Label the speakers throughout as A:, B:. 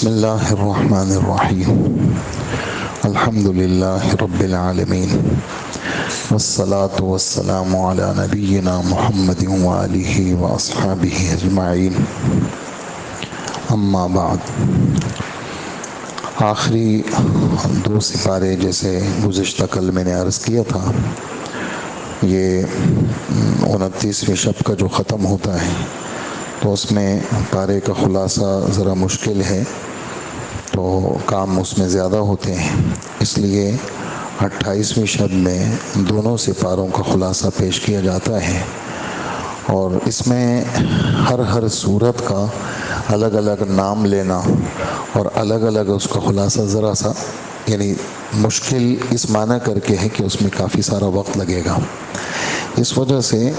A: بسم اللہ الرحمن الرحیم الحمد للہ رب العالمین والصلاة والسلام علی نبینا محمد وآلہ واصحابہ اجمعین اما بعد۔ آخری دو سپارے جیسے گزشتہ کل میں نے عرض کیا تھا، یہ 29ویں شب کا جو ختم ہوتا ہے تو اس میں پارے کا خلاصہ ذرا مشکل ہے، تو کام اس میں زیادہ ہوتے ہیں، اس لیے 28ویں شب میں دونوں سپاروں کا خلاصہ پیش کیا جاتا ہے، اور اس میں ہر صورت کا الگ الگ نام لینا اور الگ الگ اس کا خلاصہ ذرا سا یعنی مشکل اس معنی کر کے ہے کہ اس میں کافی سارا وقت لگے گا۔ اس وجہ سے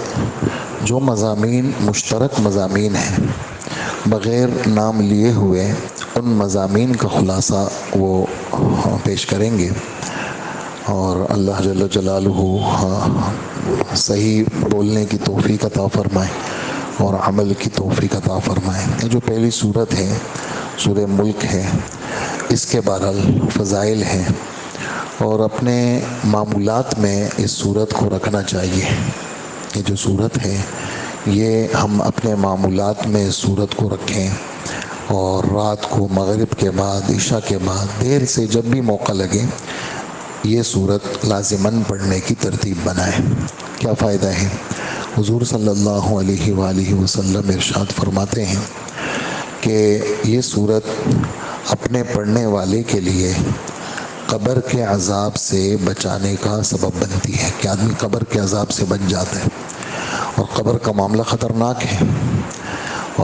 A: جو مضامین مشترک مضامین ہیں بغیر نام لیے ہوئے ان مضامین کا خلاصہ وہ پیش کریں گے، اور اللہ جل جلالہ صحیح بولنے کی توفیق عطا فرمائے اور عمل کی توفیق عطا فرمائے۔ یہ جو پہلی صورت ہے سورہ ملک ہے، اس کے بہرحال فضائل ہیں اور اپنے معمولات میں اس صورت کو رکھنا چاہیے۔ یہ جو صورت ہے یہ ہم اپنے معمولات میں اس صورت کو رکھیں، اور رات کو مغرب کے بعد عشاء کے بعد دیر سے جب بھی موقع لگے یہ صورت لازماً پڑھنے کی ترتیب بنائیں۔ کیا فائدہ ہے؟ حضور صلی اللہ علیہ وآلہ وسلم ارشاد فرماتے ہیں کہ یہ صورت اپنے پڑھنے والے کے لیے قبر کے عذاب سے بچانے کا سبب بنتی ہے، کہ آدمی قبر کے عذاب سے بچ جاتا ہے، اور قبر کا معاملہ خطرناک ہے۔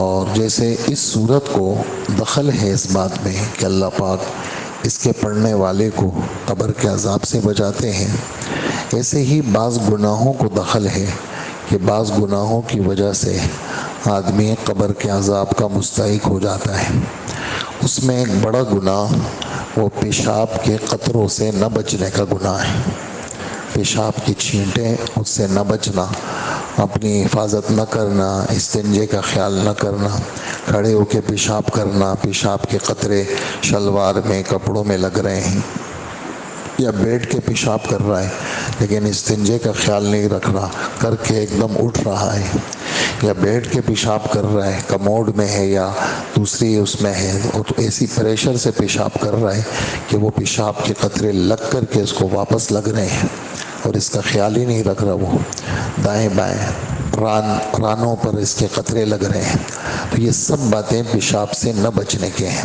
A: اور جیسے اس صورت کو دخل ہے اس بات میں کہ اللہ پاک اس کے پڑھنے والے کو قبر کے عذاب سے بچاتے ہیں، ایسے ہی بعض گناہوں کو دخل ہے کہ بعض گناہوں کی وجہ سے آدمی قبر کے عذاب کا مستحق ہو جاتا ہے۔ اس میں ایک بڑا گناہ وہ پیشاب کے قطروں سے نہ بچنے کا گناہ ہے۔ پیشاب کی چھینٹیں اس سے نہ بچنا، اپنی حفاظت نہ کرنا، استنجے کا خیال نہ کرنا، کھڑے ہو کے پیشاب کرنا، پیشاب کے قطرے شلوار میں کپڑوں میں لگ رہے ہیں، یا بیٹھ کے پیشاب کر رہا ہے لیکن استنجے کا خیال نہیں رکھ رہا، کر کے ایک دم اٹھ رہا ہے، یا بیٹھ کے پیشاب کر رہا ہے کموڈ میں ہے یا دوسری اس میں ہے، اور ایسی پریشر سے پیشاب کر رہا ہے کہ وہ پیشاب کے قطرے لگ کر کے اس کو واپس لگ رہے ہیں اور اس کا خیال ہی نہیں رکھ رہا، وہ دائیں بائیں رانوں پر اس کے قطرے لگ رہے ہیں۔ تو یہ سب باتیں پیشاب سے نہ بچنے کے ہیں،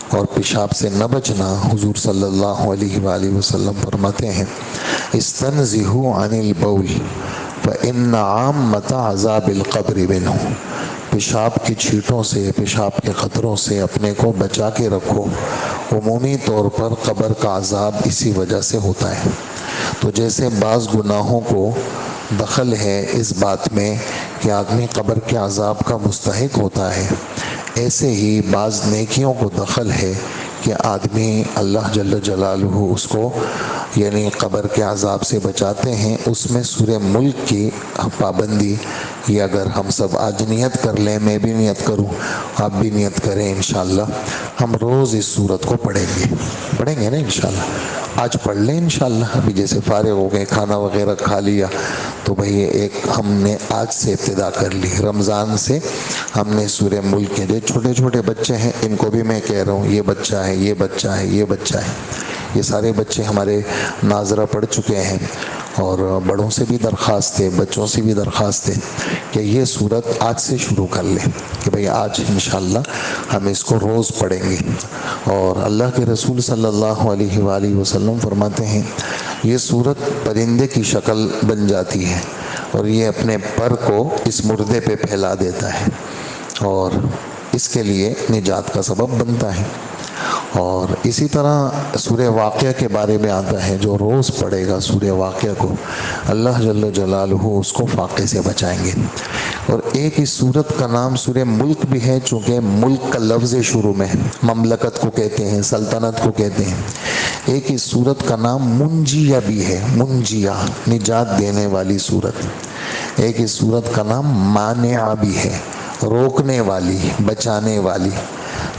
A: اور پیشاب سے نہ بچنا حضور صلی اللہ علیہ وآلہ وسلم فرماتے ہیں استنزہوا عن البول فإن عامۃ عذاب القبر منہ۔ پیشاب کی چھینٹوں سے، پیشاب کے قطروں سے اپنے کو بچا کے رکھو، عمومی طور پر قبر کا عذاب اسی وجہ سے ہوتا ہے۔ تو جیسے بعض گناہوں کو دخل ہے اس بات میں کہ آدمی قبر کے عذاب کا مستحق ہوتا ہے، ایسے ہی بعض نیکیوں کو دخل ہے کہ آدمی اللہ جل جلالہ اس کو یعنی قبر کے عذاب سے بچاتے ہیں۔ اس میں سورہ ملک کی پابندی، یہ اگر ہم سب آج نیت کر لیں، میں بھی نیت کروں، آپ بھی نیت کریں، انشاءاللہ ہم روز اس صورت کو پڑھیں گے نا انشاءاللہ۔ آج پڑھ لیں انشاءاللہ، ابھی جیسے فارغ ہو گئے، کھانا وغیرہ کھا لیا، تو بھئی ایک ہم نے آج سے ابتدا کر لی، رمضان سے ہم نے سورہ ملک کے جو چھوٹے چھوٹے بچے ہیں ان کو بھی میں کہہ رہا ہوں، یہ بچہ ہے، یہ بچہ ہے، یہ بچہ ہے، یہ سارے بچے ہمارے ناظرہ پڑھ چکے ہیں، اور بڑوں سے بھی درخواست ہے، بچوں سے بھی درخواست ہے کہ یہ صورت آج سے شروع کر لیں، کہ بھئی آج انشاءاللہ ہم اس کو روز پڑھیں گے۔ اور اللہ کے رسول صلی اللہ علیہ وآلہ وسلم فرماتے ہیں یہ صورت پرندے کی شکل بن جاتی ہے، اور یہ اپنے پر کو اس مردے پہ پھیلا دیتا ہے، اور اس کے لیے نجات کا سبب بنتا ہے۔ اور اسی طرح سورہ واقعہ کے بارے میں آتا ہے، جو روز پڑھے گا سورہ واقعہ کو اللہ جل جلالہ اس کو فاقے سے بچائیں گے۔ اور ایک اس صورت کا نام سورہ ملک بھی ہے، چونکہ ملک کا لفظ شروع میں ہے، مملکت کو کہتے ہیں، سلطنت کو کہتے ہیں۔ ایک اس صورت کا نام منجیہ بھی ہے، منجیہ نجات دینے والی صورت۔ ایک اس صورت کا نام مانعہ بھی ہے، روکنے والی، بچانے والی۔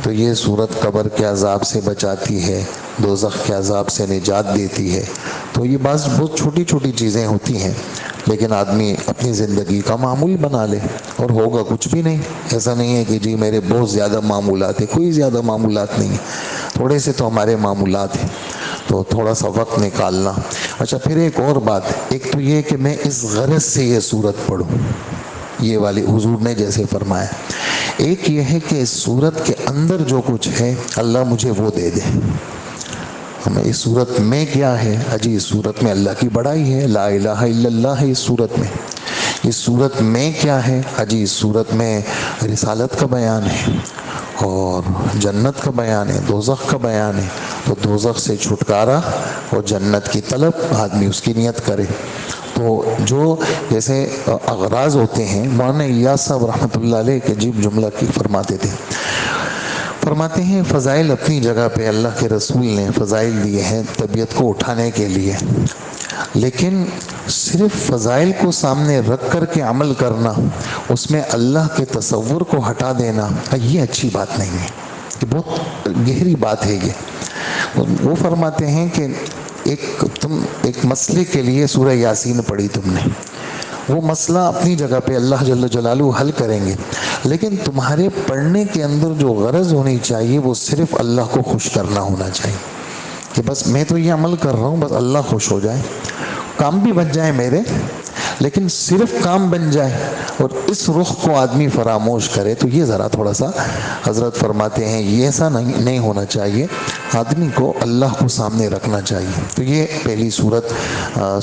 A: تو تو یہ صورت قبر کے عذاب سے بچاتی ہے، دوزخ کے عذاب سے نجات دیتی ہے۔ تو یہ بہت چھوٹی چھوٹی چیزیں ہوتی ہیں، لیکن آدمی اپنی زندگی کا معمول بنا لے اور ہوگا کچھ بھی نہیں۔ ایسا نہیں ہے کہ جی میرے بہت زیادہ معمولات ہیں، کوئی زیادہ معمولات نہیں ہیں، تھوڑے سے تو ہمارے معمولات ہیں، تو تھوڑا سا وقت نکالنا۔ اچھا، پھر ایک اور بات، ایک تو یہ کہ میں اس غرض سے یہ صورت پڑھوں، یہ والی حضور نے جیسے فرمایا۔ ایک یہ ہے کہ اس صورت کے اندر جو کچھ ہے اللہ مجھے وہ دے دے۔ ہمیں اس صورت میں کیا ہے؟ اجی اس صورت میں اللہ کی بڑائی ہے، لا الہ الا اللہ ہے اس صورت میں۔ اس صورت میں کیا ہے؟ اجی اس صورت میں رسالت کا بیان ہے اور جنت کا بیان ہے، دوزخ کا بیان ہے۔ تو دوزخ سے چھٹکارا اور جنت کی طلب، آدمی اس کی نیت کرے۔ تو جو جیسے اغراض ہوتے ہیں، مولانا الیاس صاحب رحمۃ اللہ علیہ کے عجیب جملہ کی فرماتے تھے، فرماتے ہیں فضائل اپنی جگہ پہ اللہ کے رسول نے فضائل دیے ہیں طبیعت کو اٹھانے کے لیے، لیکن صرف فضائل کو سامنے رکھ کر کے عمل کرنا، اس میں اللہ کے تصور کو ہٹا دینا، یہ اچھی بات نہیں ہے، یہ بہت گہری بات ہے۔ یہ وہ فرماتے ہیں کہ ایک مسئلے کے لیے سورہ یاسین پڑھی تم نے، وہ مسئلہ اپنی جگہ پہ اللہ جل جلالہ حل کریں گے، لیکن تمہارے پڑھنے کے اندر جو غرض ہونی چاہیے وہ صرف اللہ کو خوش کرنا ہونا چاہیے، کہ بس میں تو یہ عمل کر رہا ہوں، بس اللہ خوش ہو جائے، کام بھی بن جائے میرے، لیکن صرف کام بن جائے اور اس رخ کو آدمی فراموش کرے، تو یہ ذرا تھوڑا سا حضرت فرماتے ہیں یہ ایسا نہیں ہونا چاہیے، آدمی کو اللہ کو سامنے رکھنا چاہیے۔ تو یہ پہلی صورت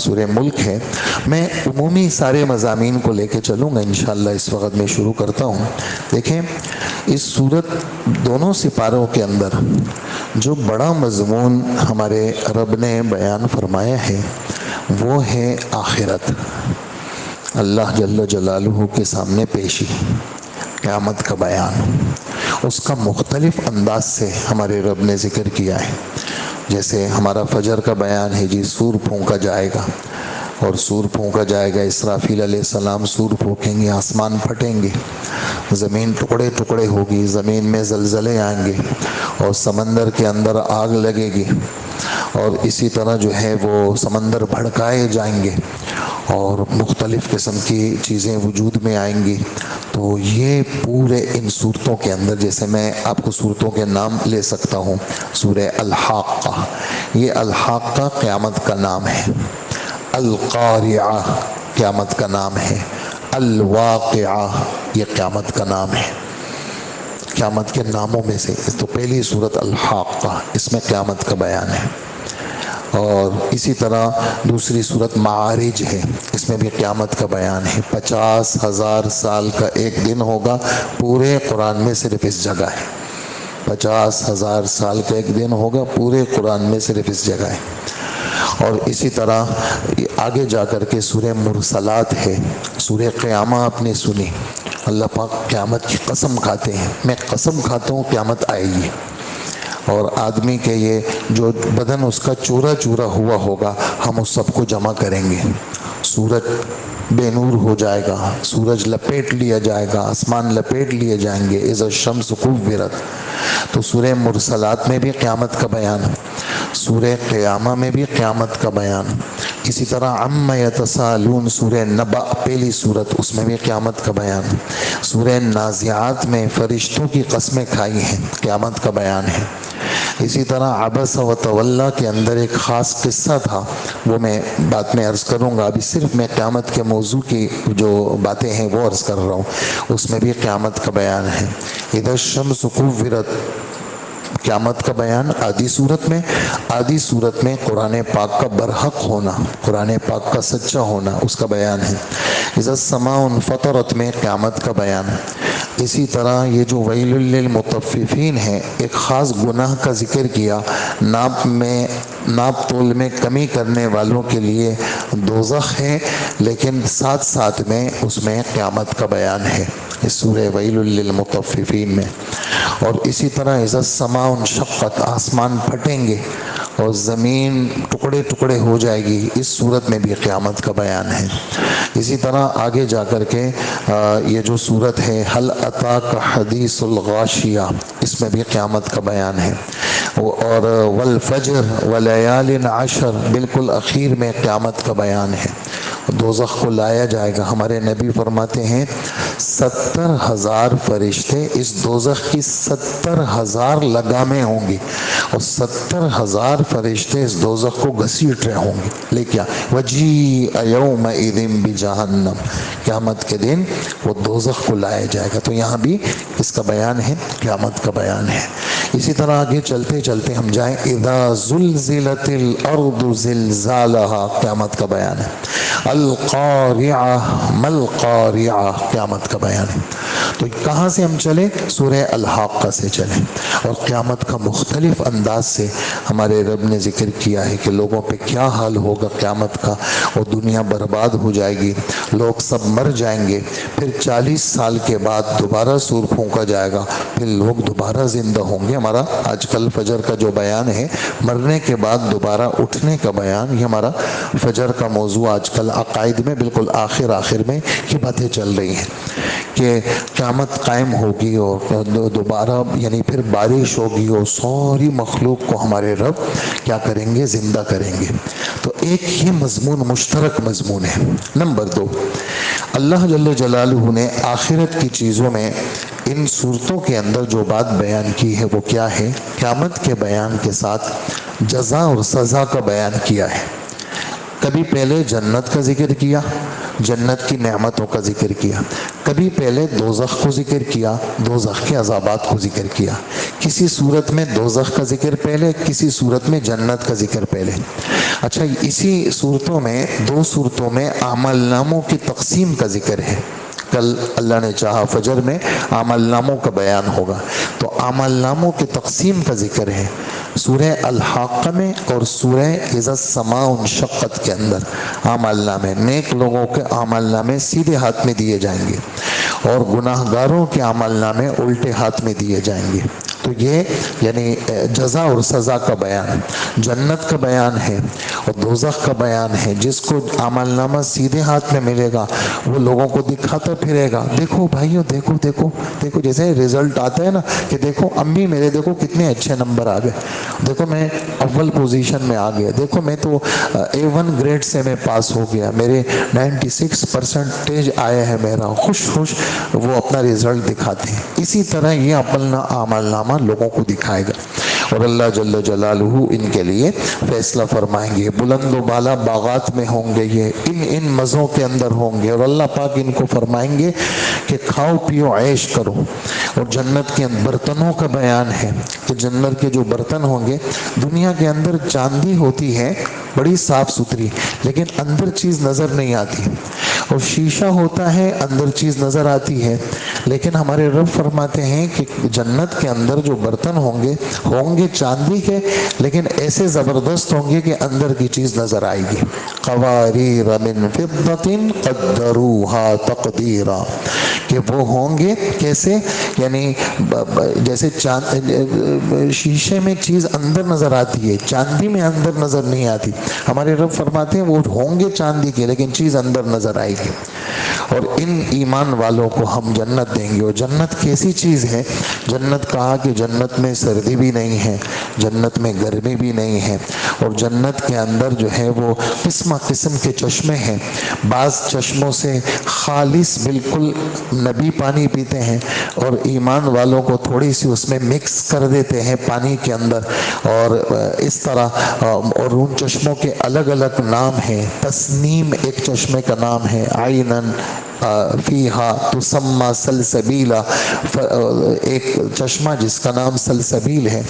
A: سورہ ملک ہے۔ میں عمومی سارے مضامین کو لے کے چلوں گا انشاءاللہ، اس وقت میں شروع کرتا ہوں۔ دیکھیں اس صورت دونوں سپاروں کے اندر جو بڑا مضمون ہمارے رب نے بیان فرمایا ہے وہ ہے آخرت، اللہ جل جلالہ کے سامنے پیشی، قیامت کا بیان، اس کا مختلف انداز سے ہمارے رب نے ذکر کیا ہے۔ جیسے ہمارا فجر کا بیان ہے، جی سور پھونکا جائے گا، اور سور پھونکا جائے گا، اسرافیل علیہ السلام سور پھونکیں گے، آسمان پھٹیں گے، زمین ٹکڑے ٹکڑے ہوگی، زمین میں زلزلے آئیں گے، اور سمندر کے اندر آگ لگے گی، اور اسی طرح جو ہے وہ سمندر بھڑکائے جائیں گے، اور مختلف قسم کی چیزیں وجود میں آئیں گی۔ تو یہ پورے ان صورتوں کے اندر، جیسے میں آپ کو صورتوں کے نام لے سکتا ہوں، سورہ الحاقہ، یہ الحاقہ قیامت کا نام ہے، القارعہ قیامت کا نام ہے، الواقعہ یہ قیامت کا نام ہے۔ قیامت کے ناموں میں سے تو پہلی صورت الحاقہ، اس میں قیامت کا بیان ہے، اور اسی طرح دوسری صورت معارج ہے، اس میں بھی قیامت کا بیان ہے۔ 50,000 سال کا ایک دن ہوگا، پورے قرآن میں صرف اس جگہ ہے، 50,000 سال کا ایک دن ہوگا، پورے قرآن میں صرف اس جگہ ہے۔ اور اسی طرح آگے جا کر کے سورہ مرسلات ہے، سورہ قیامہ آپ نے سنی، اللہ پاک قیامت کی قسم کھاتے ہیں، میں قسم کھاتا ہوں قیامت آئے گی، اور آدمی کے یہ جو بدن اس کا چورا چورا ہوا ہوگا، ہم اس سب کو جمع کریں گے، سورج بے نور ہو جائے گا، سورج لپیٹ لیا جائے گا، آسمان لپیٹ لیے جائیں گے، اذا الشمس کورت۔ تو سورہ مرسلات میں بھی قیامت کا بیان، سورہ قیامہ میں بھی قیامت کا بیان، اسی طرح عما یتساءلون سورہ نبأ پہلی صورت، اس میں بھی قیامت کا بیان، سورہ نازعات میں فرشتوں کی قسمیں کھائی ہیں، قیامت کا بیان ہے۔ اسی طرح عبس و تولی کے اندر ایک خاص قصہ تھا، وہ میں بعد میں عرض کروں گا، ابھی صرف میں قیامت کے موضوع کی جو باتیں ہیں وہ عرض کر رہا ہوں، اس میں بھی قیامت کا بیان ہے۔ اذا الشمس کورت قیامت کا بیان آدھی صورت میں، آدھی صورت میں قرآن پاک کا برحق ہونا، قرآن پاک کا سچا ہونا، اس کا بیان ہے۔ اذا السماء انفطرت میں قیامت کا بیان۔ اسی طرح یہ جو ویل للمطففین ہے، ایک خاص گناہ کا ذکر کیا، ناپ تول میں کمی کرنے والوں کے لیے دوزخ ہے، لیکن ساتھ ساتھ میں اس میں قیامت کا بیان ہے، اس سورہ ویل للمطففین میں۔ اور اسی طرح اذا السماء انشقت، آسمان پھٹیں گے اور زمین ٹکڑے ٹکڑے ہو جائے گی، اس صورت میں بھی قیامت کا بیان ہے۔ اسی طرح آگے جا کر کے یہ جو صورت ہے هل اتاک حدیث الغاشیہ، اس میں بھی قیامت کا بیان ہے۔ اور والفجر ولیال عشر، بالکل اخیر میں قیامت کا بیان ہے۔ دوزخ کو لایا جائے گا، ہمارے نبی فرماتے ہیں 70,000 فرشتے اس دوزخ کی 70,000 لگامیں ہوں گی، اور 70,000 فرشتے اس دوزخ کو گھسیٹ رہے ہوں گے۔ لیکن وجیء یومئذ بجہنم، قیامت کے دن وہ دوزخ کو لایا جائے گا۔ تو یہاں بھی اس کا بیان ہے، قیامت کا بیان ہے۔ اسی طرح آگے چلتے چلتے ہم جائیں اذا زلزلت الارض زلزالہا، قیامت کا بیان ہے۔ القارعہ ما القارعہ، قیامت کا بیان ہے۔ تو کہاں سے ہم چلے؟ سورہ الحاقہ سے چلیں، اور قیامت کا مختلف انداز سے ہمارے رب نے ذکر کیا ہے کہ لوگوں پہ کیا حال ہوگا قیامت کا، اور دنیا برباد ہو جائے گی، لوگ سب مر جائیں گے، پھر 40 سال کے بعد دوبارہ سور پھونکا جائے گا، پھر لوگ دوبارہ زندہ ہوں گے۔ ہمارا آج کل فجر کا جو بیان ہے، مرنے کے بعد دوبارہ اٹھنے کا بیان، یہ ہمارا فجر کا موضوع آج کل عقائد میں بالکل آخر میں یہ باتیں چل رہی ہیں کہ قیامت قائم ہوگی اور دوبارہ یعنی پھر بارش ہوگی اور ساری مخلوق کو ہمارے رب کیا کریں گے؟ زندہ کریں گے۔ تو ایک یہ مضمون مشترک مضمون ہے۔ نمبر 2، اللہ جل جلالہ نے آخرت کی چیزوں میں ان صورتوں کے اندر جو بات بیان کی ہے وہ کیا ہے؟ قیامت کے بیان کے ساتھ جزا اور سزا کا بیان کیا ہے۔ کبھی پہلے جنت کا ذکر کیا، جنت کی نعمتوں کا ذکر کیا، کبھی پہلے دوزخ کو ذکر کیا، دوزخ کے عذابات کو ذکر کیا۔ کسی صورت میں دوزخ کا ذکر پہلے، کسی صورت میں جنت کا ذکر پہلے۔ اچھا، اسی صورتوں میں 2 صورتوں میں اعمال ناموں کی تقسیم کا ذکر ہے۔ کل اللہ نے چاہا فجر میں اعمال ناموں کا بیان ہوگا، تو اعمال ناموں کی تقسیم کا ذکر ہے سورہ الحاقہ میں اور سورہ اذا السماء انشقت کے اندر۔ اعمال نامے، نیک لوگوں کے اعمال نامے سیدھے ہاتھ میں دیے جائیں گے، اور گناہ گاروں کے اعمال نامے الٹے ہاتھ میں دیے جائیں گے۔ تو یہ یعنی جزا اور سزا کا بیان، جنت کا بیان ہے اور دوزخ کا بیان ہے۔ جس کو اعمال نامہ سیدھے ہاتھ میں ملے گا وہ لوگوں کو دکھاتا پھرے گا، دیکھو بھائیو، دیکھو دیکھو دیکھو، جیسے رزلٹ آتا ہے نا کہ دیکھو امی میرے دیکھو کتنے اچھے نمبر آ گئے، دیکھو میں اول پوزیشن میں آ گیا، دیکھو میں تو A1 گریڈ سے میں پاس ہو گیا، میرے 96% آیا ہے میرا، خوش وہ اپنا رزلٹ دکھاتے ہیں۔ اسی طرح یہ اپنا اعمال نامہ لوگوں کو دکھائے گا، اور اللہ جل جلالہ ان کے لیے فیصلہ فرمائیں گے۔ بلند و بالا باغات میں ہوں گے، یہ ان مزوں کے اندر ہوں گے، اور اللہ پاک ان کو فرمائیں گے کہ کھاؤ پیو عیش کرو۔ اور جنت کے برتنوں کا بیان ہے کہ جنت کے جو برتن ہوں گے، دنیا کے اندر چاندی ہوتی ہے بڑی صاف ستھری، لیکن اندر چیز نظر نہیں آتی، اور شیشہ ہوتا ہے اندر چیز نظر آتی ہے، لیکن ہمارے رب فرماتے ہیں کہ جنت کے اندر جو برتن ہوں گے چاندی کے، لیکن ایسے زبردست ہوں گے کہ اندر کی چیز نظر آئے گی۔ قواریر من فضة قدروها تقدیرا، کہ وہ ہوں گے کیسے؟ یعنی جیسے شیشے میں چیز اندر نظر آتی ہے، چاندی میں اندر نظر نہیں آتی۔ ہمارے رب فرماتے ہیں وہ ہوں گے چاندی کے، لیکن چیز اندر نظر آئے گی۔ اور ان ایمان والوں کو ہم جنت دیں گے۔ اور جنت کیسی چیز ہے؟ جنت کہا کہ جنت میں سردی بھی نہیں ہے، جنت میں گرمی بھی نہیں ہے، اور جنت کے اندر جو ہے وہ قسم قسم کے چشمے ہیں۔ بعض چشموں سے خالص بالکل نبی پانی پیتے ہیں، اور ایمان والوں کو تھوڑی سی اس میں مکس کر دیتے ہیں پانی کے اندر، اور اس طرح اور ان چشموں کے الگ الگ نام ہیں۔ تسنیم ایک چشمے کا نام ہے، عینن فیہا تسمى سلسبیلا، ایک چشمہ جس کا نام سلسبیل ہے۔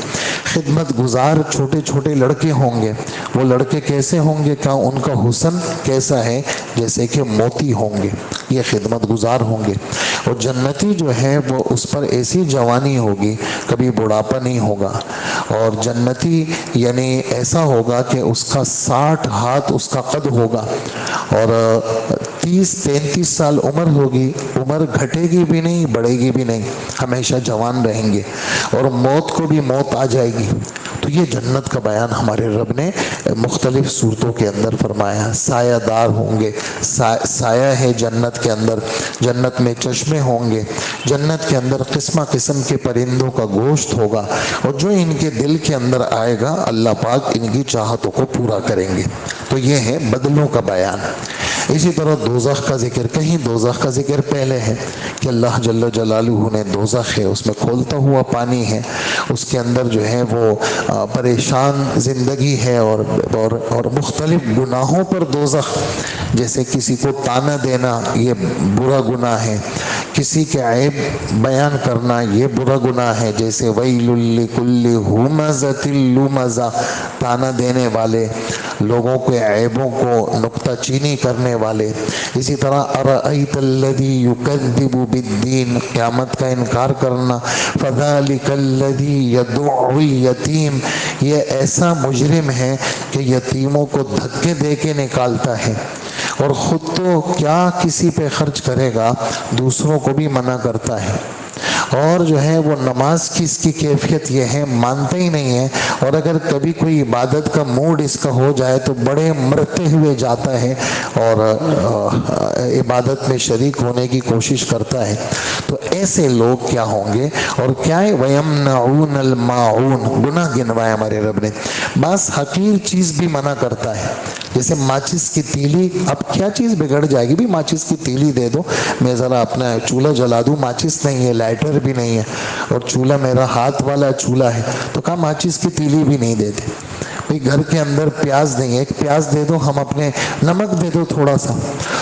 A: خدمت گزار چھوٹے چھوٹے لڑکے ہوں گے، وہ لڑکے کیسے ہوں گے؟ کہاں ان کا حسن کیسا ہے؟ جیسے کہ موتی ہوں گے، یہ خدمت گزار ہوں گے۔ اور جنتی جو ہے وہ اس پر ایسی جوانی ہوگی، کبھی بڑھاپا نہیں ہوگا، اور جنتی یعنی ایسا ہوگا کہ اس کا 60 ہاتھ اس کا قد ہوگا، اور 30-33 سال عمر ہوگی، عمر گھٹے گی بھی نہیں بڑھے گی بھی نہیں، ہمیشہ جوان رہیں گے، اور موت کو بھی موت آ جائے گی۔ تو یہ جنت کا بیان ہمارے رب نے مختلف صورتوں کے اندر فرمایا۔ سایہ دار ہوں گے، سایہ ہے جنت کے اندر، جنت میں چشمے ہوں گے، جنت کے اندر قسمہ قسم کے پرندوں کا گوشت ہوگا، اور جو ان کے دل کے اندر آئے گا اللہ پاک ان کی چاہتوں کو پورا کریں گے۔ تو یہ ہے بدلوں کا بیان۔ اسی طرح دوزخ کا ذکر، کہیں دوزخ کا ذکر پہلے ہے کہ اللہ جل جلالہ نے دوزخ ہے، اس میں کھولتا ہوا پانی ہے، اس کے اندر جو ہے وہ پریشان زندگی ہے، اور مختلف گناہوں پر دوزخ، جیسے کسی کو طعنہ دینا یہ برا گناہ ہے، کسی کے عیب بیان کرنا یہ برا گناہ ہے، جیسے ویل لکل ہمزۃ لمزہ، طعنہ دینے والے، لوگوں کے عیبوں کو نکتہ چینی کرنے والے۔ اسی طرح ارأیت الذی یکذب بالدین، قیامت کا انکار کرنا، فذلک الذی یدع الیتیم، یہ ایسا مجرم ہے کہ یتیموں کو دھکے دے کے نکالتا ہے، اور خود تو کیا کسی پہ خرچ کرے گا، دوسروں کو بھی منع کرتا ہے۔ اور جو ہے وہ نماز کی اس کی کیفیت یہ ہے، مانتا ہی نہیں ہے، اور اگر کبھی کوئی عبادت کا موڈ اس کا ہو جائے تو بڑے مرتے ہوئے جاتا ہے اور عبادت میں شریک ہونے کی کوشش کرتا ہے۔ تو ایسے لوگ کیا ہوں گے، اور کیا ہے، وَيَمْنَعُونَ الْمَاعُونَ، گناہ گنوایا ہمارے رب نے، بعض حقیر چیز بھی منع کرتا ہے، جیسے ماچس کی تیلی، اب کیا چیز بگڑ جائے گی بھی، ماچس کی تیلی دے دو، میں ذرا اپنا چولہا جلا دوں، ماچس نہیں ہے، لائٹر بھی نہیں ہے، اور چولہا میرا ہاتھ والا چولہا ہے، تو کہا ماچس کی تیلی بھی نہیں دیتے۔ بھئی گھر کے اندر پیاز نہیں ہے، ایک پیاز دے دو، ہم اپنے نمک دے دو تھوڑا سا،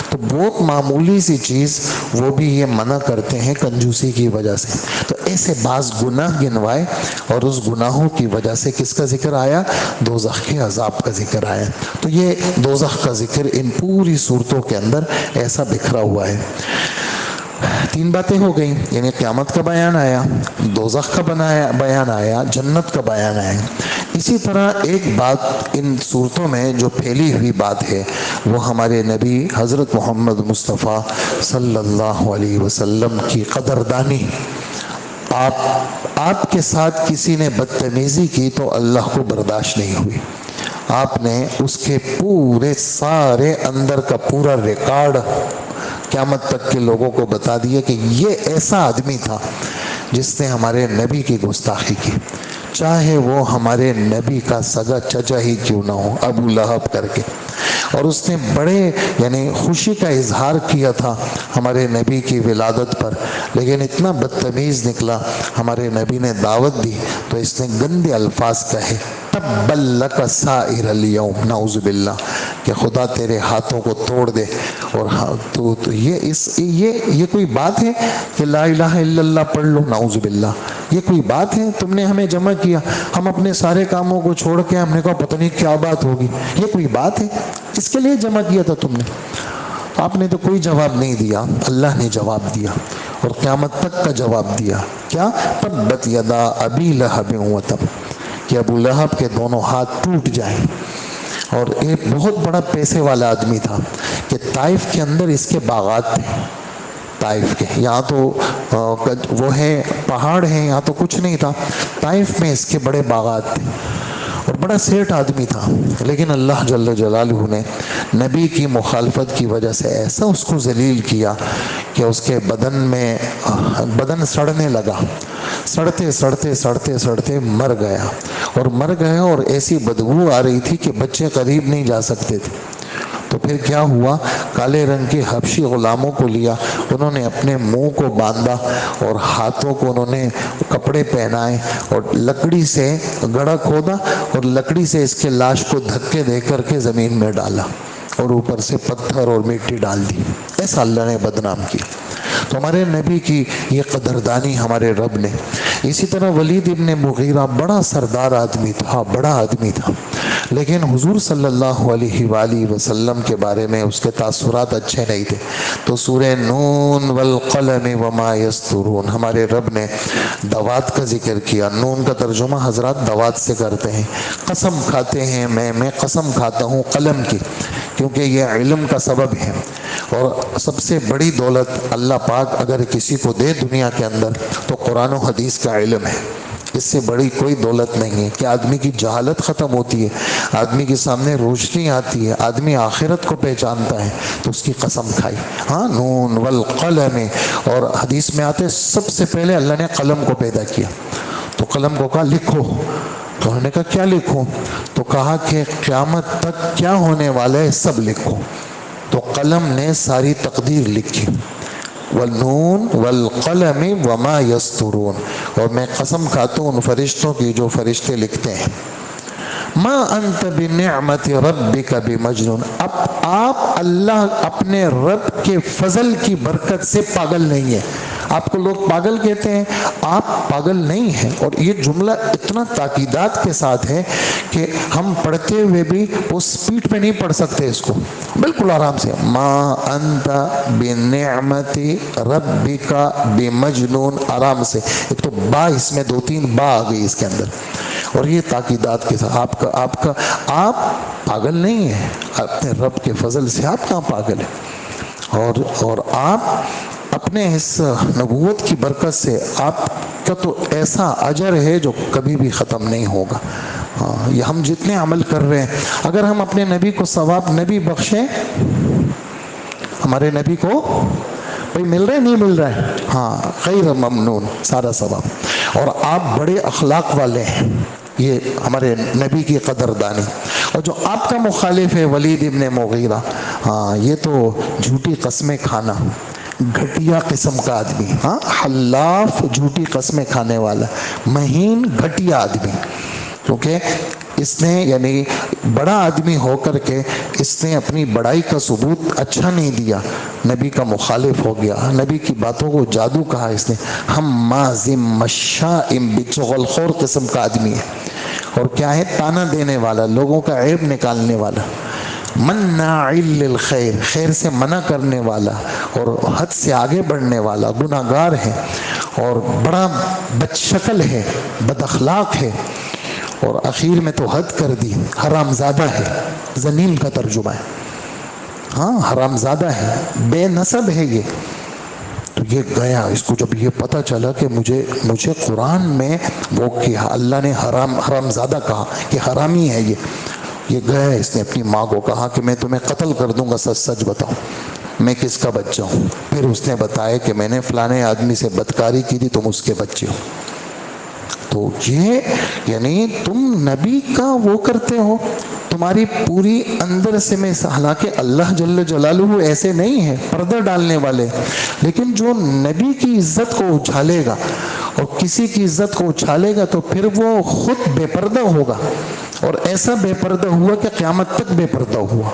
A: تو بہت معمولی سی چیز وہ بھی یہ منع کرتے ہیں کنجوسی کی وجہ سے۔ تو ایسے بعض گناہ گنوائے، اور اس گناہوں کی وجہ سے کس کا ذکر آیا، دوزخ کے عذاب کا ذکر آیا۔ تو یہ دوزخ کا ذکر ان پوری صورتوں کے اندر ایسا بکھرا ہوا ہے۔ 3 باتیں ہو گئیں، یعنی قیامت کا بیان آیا، دوزخ کا بیان آیا، جنت کا بیان آیا۔ اسی طرح ایک بات ان صورتوں میں جو پھیلی ہوئی بات ہے، وہ ہمارے نبی حضرت محمد مصطفیٰ صلی اللہ علیہ وسلم کی قدردانی۔ آپ کے ساتھ کسی نے بدتمیزی کی تو اللہ کو برداشت نہیں ہوئی، آپ نے اس کے پورے سارے اندر کا پورا ریکارڈ قیامت تک کے لوگوں کو بتا دیا کہ یہ ایسا آدمی تھا جس نے ہمارے نبی کی گستاخی کی، چاہے وہ ہمارے نبی کا سگا چچا ہی کیوں نہ ہو، ابو لہب کر کے، اور اس نے بڑے یعنی خوشی کا اظہار کیا تھا ہمارے نبی کی ولادت پر، لیکن اتنا بدتمیز نکلا، ہمارے نبی نے دعوت دی تو اس نے گندے الفاظ کہے، تبا لک سائر الیوم، نعوذ باللہ، کہ خدا تیرے ہاتھوں کو توڑ دے۔ اور تو یہ کوئی بات ہے کہ لا الہ الا اللہ پڑھ لو، نعوذ باللہ، یہ کوئی بات ہے، تم نے ہمیں جمع کیا، ہم اپنے سارے کاموں کو چھوڑ کے ہم نے کہا پتہ نہیں کیا بات ہوگی، یہ کوئی بات ہے، اس کے لیے جمع کیا تھا تم نے؟ آپ نے تو کوئی جواب نہیں دیا، اللہ نے جواب دیا، اور قیامت تک کا جواب دیا، کیا، تبت یدا ابی لہب وتب، کہ ابو لہب کے دونوں ہاتھ ٹوٹ جائیں۔ اور ایک بہت بڑا پیسے والا آدمی تھا کہ طائف کے اندر اس کے باغات تھے، طائف کے، یہاں تو وہ ہے پہاڑ ہیں، یہاں تو کچھ نہیں تھا، طائف میں اس کے بڑے باغات تھے، اور بڑا سیٹ آدمی تھا، لیکن اللہ جل جلالہ نے نبی کی مخالفت کی وجہ سے ایسا اس کو ذلیل کیا کہ اس کے بدن سڑنے لگا، سڑتے سڑتے سڑتے سڑتے مر گیا، اور ایسی بدبو آ رہی تھی کہ بچے قریب نہیں جا سکتے تھے۔ تو پھر کیا ہوا، کالے رنگ کے حبشی غلاموں کو لیا، انہوں نے اپنے منہ کو باندھا اور ہاتھوں کو انہوں نے کپڑے پہنائے، اور لکڑی سے گڑھا کھودا اور لکڑی سے اس کے لاش کو دھکے دے کر کے زمین میں ڈالا، اور اوپر سے پتھر اور مٹی ڈال دی، ایسا اللہ نے بدنام کیا۔ تو ہمارے نبی کی یہ قدردانی ہمارے رب نے. اسی طرح ولید ابن مغیرہ بڑا سردار آدمی تھا، بڑا آدمی تھا، لیکن حضور صلی اللہ علیہ وآلہ وسلم کے بارے میں اس کے تاثرات اچھے نہیں تھے. تو سورہ نون والقلم وما یسطرون، ہمارے رب نے دوات کا ذکر کیا. نون کا ترجمہ حضرات دوات سے کرتے ہیں. قسم کھاتے ہیں، میں قسم کھاتا ہوں قلم کی، کیونکہ یہ علم کا سبب ہے. اور سب سے بڑی دولت اللہ پاک اگر کسی کو دے دنیا کے اندر تو قرآن و حدیث کا علم ہے. اس سے بڑی کوئی دولت نہیں ہے کہ آدمی کی جہالت ختم ہوتی ہے، آدمی کے سامنے روشنی آتی ہے، آدمی آخرت کو پہچانتا ہے تو اس کی قسم کھائی. ہاں، نون والقلم. اور حدیث میں آتے سب سے پہلے اللہ نے قلم کو پیدا کیا تو قلم کو کہا لکھو. تو انہوں نے کہا کیا لکھوں؟ تو کہا کہ قیامت تک کیا ہونے والا ہے سب لکھو. تو قلم نے ساری تقدیر لکھی. والنون والقلم وما یسطرون. اور میں قسم کھاتا ہوں ان فرشتوں کی جو فرشتے لکھتے ہیں. ما انت بنعمت ربک بمجنون. اب آپ اللہ اپنے رب کے فضل کی برکت سے پاگل نہیں ہیں. آپ کو لوگ پاگل کہتے ہیں، آپ پاگل نہیں ہیں. اور یہ جملہ اتنا تاکیدات کے ساتھ ہے کہ ہم پڑھتے ہوئے بھی وہ سپیڈ پہ نہیں پڑھ سکتے اس کو، بالکل آرام سے. ما انت بنعمت ربک بمجنون، آرام سے. ایک تو با اس میں 2-3 با آ گئی اس کے اندر، اور یہ تاکیدات کے ساتھ آپ پاگل نہیں ہیں. اپنے رب کے فضل سے آپ کہاں پاگل ہیں؟ اور آپ اپنے اس نبوت کی برکت سے آپ کا تو ایسا اجر ہے جو کبھی بھی ختم نہیں ہوگا. یہ ہم جتنے عمل کر رہے ہیں، اگر ہم اپنے نبی کو ثواب نبی بخشیں، ہمارے نبی کو بھائی مل رہا ہے نہیں مل رہا ہے؟ ہاں، غیر ممنون سارا ثواب. اور آپ بڑے اخلاق والے ہیں، یہ ہمارے نبی کی قدردانی. اور جو آپ کا مخالف ہے ولید ابن مغیرہ، ہاں یہ تو جھوٹی قسمیں کھانا، گھٹیا قسم کا آدمی. ہاں، حلاف، جھوٹی قسمیں کھانے والا، مہین گھٹیا آدمی. کیونکہ اس نے یعنی بڑا آدمی ہو کر کے اس نے اپنی بڑائی کا ثبوت اچھا نہیں دیا، نبی کا مخالف ہو گیا، نبی کی باتوں کو جادو کہا اس نے. ہم مازم مشائم بچغل خور قسم کا آدمی ہے. اور کیا ہے؟ تانا دینے والا، لوگوں کا عیب نکالنے والا، مناع للخیر، خیر سے منع کرنے والا، اور حد سے آگے بڑھنے والا، گناہ گار ہے، اور بڑا بد شکل ہے، بد اخلاق ہے، اور اخیر میں تو حد کر دی، حرام زادہ ہے. ذلیل کا ترجمہ ہے. ہاں، حرام زادہ ہے، بے نسب ہے یہ. تو یہ گیا، اس کو جب یہ پتہ چلا کہ مجھے قرآن میں وہ کیا اللہ نے حرام زادہ کہا کہ حرامی ہے یہ گیا. اس نے اپنی ماں کو کہا کہ میں تمہیں قتل کر دوں گا، سچ سچ بتاؤ میں کس کا بچہ ہوں. پھر اس نے بتایا کہ میں نے فلانے آدمی سے بدکاری کی تھی، تم اس کے بچے ہو. تو یہ یعنی تم نبی کا وہ کرتے ہو، تمہاری پوری اندر سے میں، حالانکہ اللہ جل جلالہ ایسے نہیں ہے پردہ ڈالنے والے، لیکن جو نبی کی عزت کو اچھالے گا اور کسی کی عزت کو اچھالے گا تو پھر وہ خود بے پردہ ہوگا. اور ایسا بے پردہ ہوا کہ قیامت تک بے پردہ ہوا،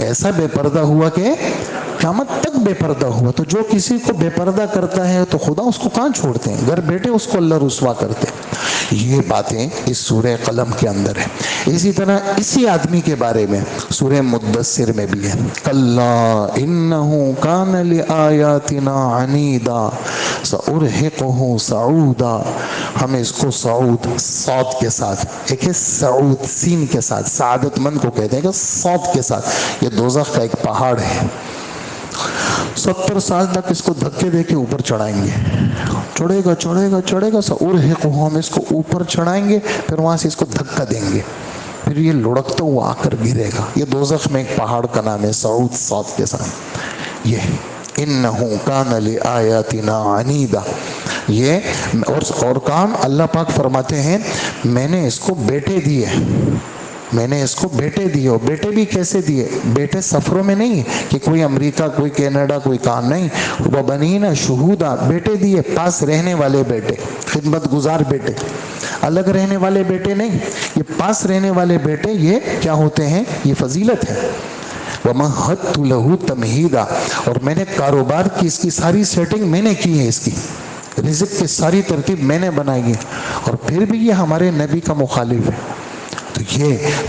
A: ایسا بے پردہ ہوا کہ قیامت تک بے پردہ ہوا. تو جو کسی کو بے پردہ کرتا ہے تو خدا اس کو کہاں چھوڑتے ہیں؟ گھر بیٹھے اس کو اللہ رسوا کرتے. یہ باتیں اس سورہ قلم کے اندر ہے. اسی طرح اسی آدمی کے بارے میں سورہ مدثر میں بھی ہے، کلا انہ کان لآیاتنا عنیدا سأرہقہ صعودا. ہم اس کو صعود، صاد کے ساتھ، ایک ہے سعود سین کے ساتھ، سعادت مند کو کہتے ہیں کہ صاد کے ساتھ. یہ دوزخ کا ایک پہاڑ ہے، 70 سال تک اس کو دھکے دے کے اوپر چڑھائیں گے، چڑھے گا سأرہقہ، ہم اس کو اوپر چڑھائیں گے، پھر وہاں سے اس کو دھکا دیں گے، پھر یہ لڑکتا ہوا آ کر گرے گا. یہ دوزخ میں ایک پہاڑ کا نام ہے صعود، صاد کے ساتھ. یہ انہو کان لآیاتنا عنیدا. یہ اور کام اللہ پاک فرماتے ہیں میں نے اس کو بیٹے دیے، میں نے اس کو بیٹے دیے. اور بیٹے بھی کیسے دیے؟ بیٹے سفروں میں نہیں کہ کوئی امریکہ، کوئی کینیڈا، کوئی کام نہیں. وبنین شہودا، بیٹے دیے، پاس رہنے والے بیٹے، خدمت گزار بیٹے، الگ رہنے والے بیٹے نہیں. یہ پاس رہنے والے بیٹے، یہ کیا ہوتے ہیں؟ یہ فضیلت ہے. وَمَهَّدْتُ لَهُ تَمْهِيدًا، اور میں نے کاروبار کی اس کی ساری سیٹنگ میں نے کی ہے، اس کی رزق کی ساری ترتیب میں نے بنائی ہے، اور پھر بھی یہ ہمارے نبی کا مخالف ہے۔ تو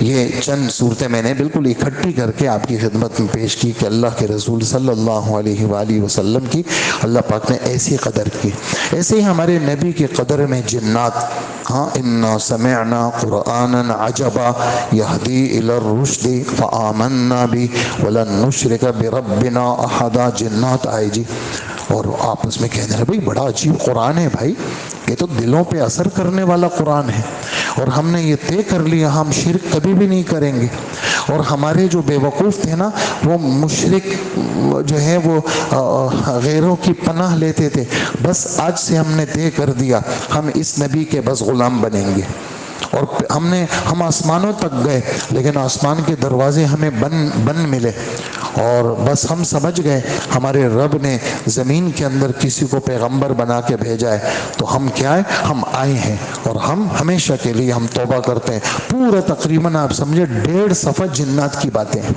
A: یہ چند صورتیں میں نے بالکل اکٹھی کر کے آپ کی خدمت میں پیش کی کہ اللہ کے رسول صلی اللہ علیہ وآلہ وسلم کی اللہ پاک نے ایسی قدر کی۔ ایسے ہی ہمارے نبی کی قدر میں جنات، ہاں، اِنَّا سَمِعْنَا قُرْآنًا عَجَبًا يَهْدِي إِلَى الرُّشْدِ فَآمَنَّا بِهِ وَلَن نُّشْرِكَ بِرَبِّنَا أَحَدًا۔ جنات آئے جی اور آپس میں کہنے لگے بھائی بڑا عجیب قرآن ہے بھائی، یہ تو دلوں پہ اثر کرنے والا قرآن ہے، اور ہم نے یہ طے کر لیا ہم شرک کبھی بھی نہیں کریں گے۔ اور ہمارے جو بے وقوف تھے نا، وہ مشرک جو ہے وہ غیروں کی پناہ لیتے تھے، بس آج سے ہم نے طے کر دیا ہم اس نبی کے بس غلام بنیں گے۔ اور ہم آسمانوں تک گئے لیکن آسمان کے دروازے ہمیں بند ملے، اور بس ہم سمجھ گئے ہمارے رب نے زمین کے اندر کسی کو پیغمبر بنا کے بھیجا ہے، تو ہم کیا ہے، ہم آئے ہیں اور ہم ہمیشہ کے لیے ہم توبہ کرتے ہیں۔ پورا تقریباً آپ سمجھے 1.5 صفحہ جنات کی باتیں ہیں۔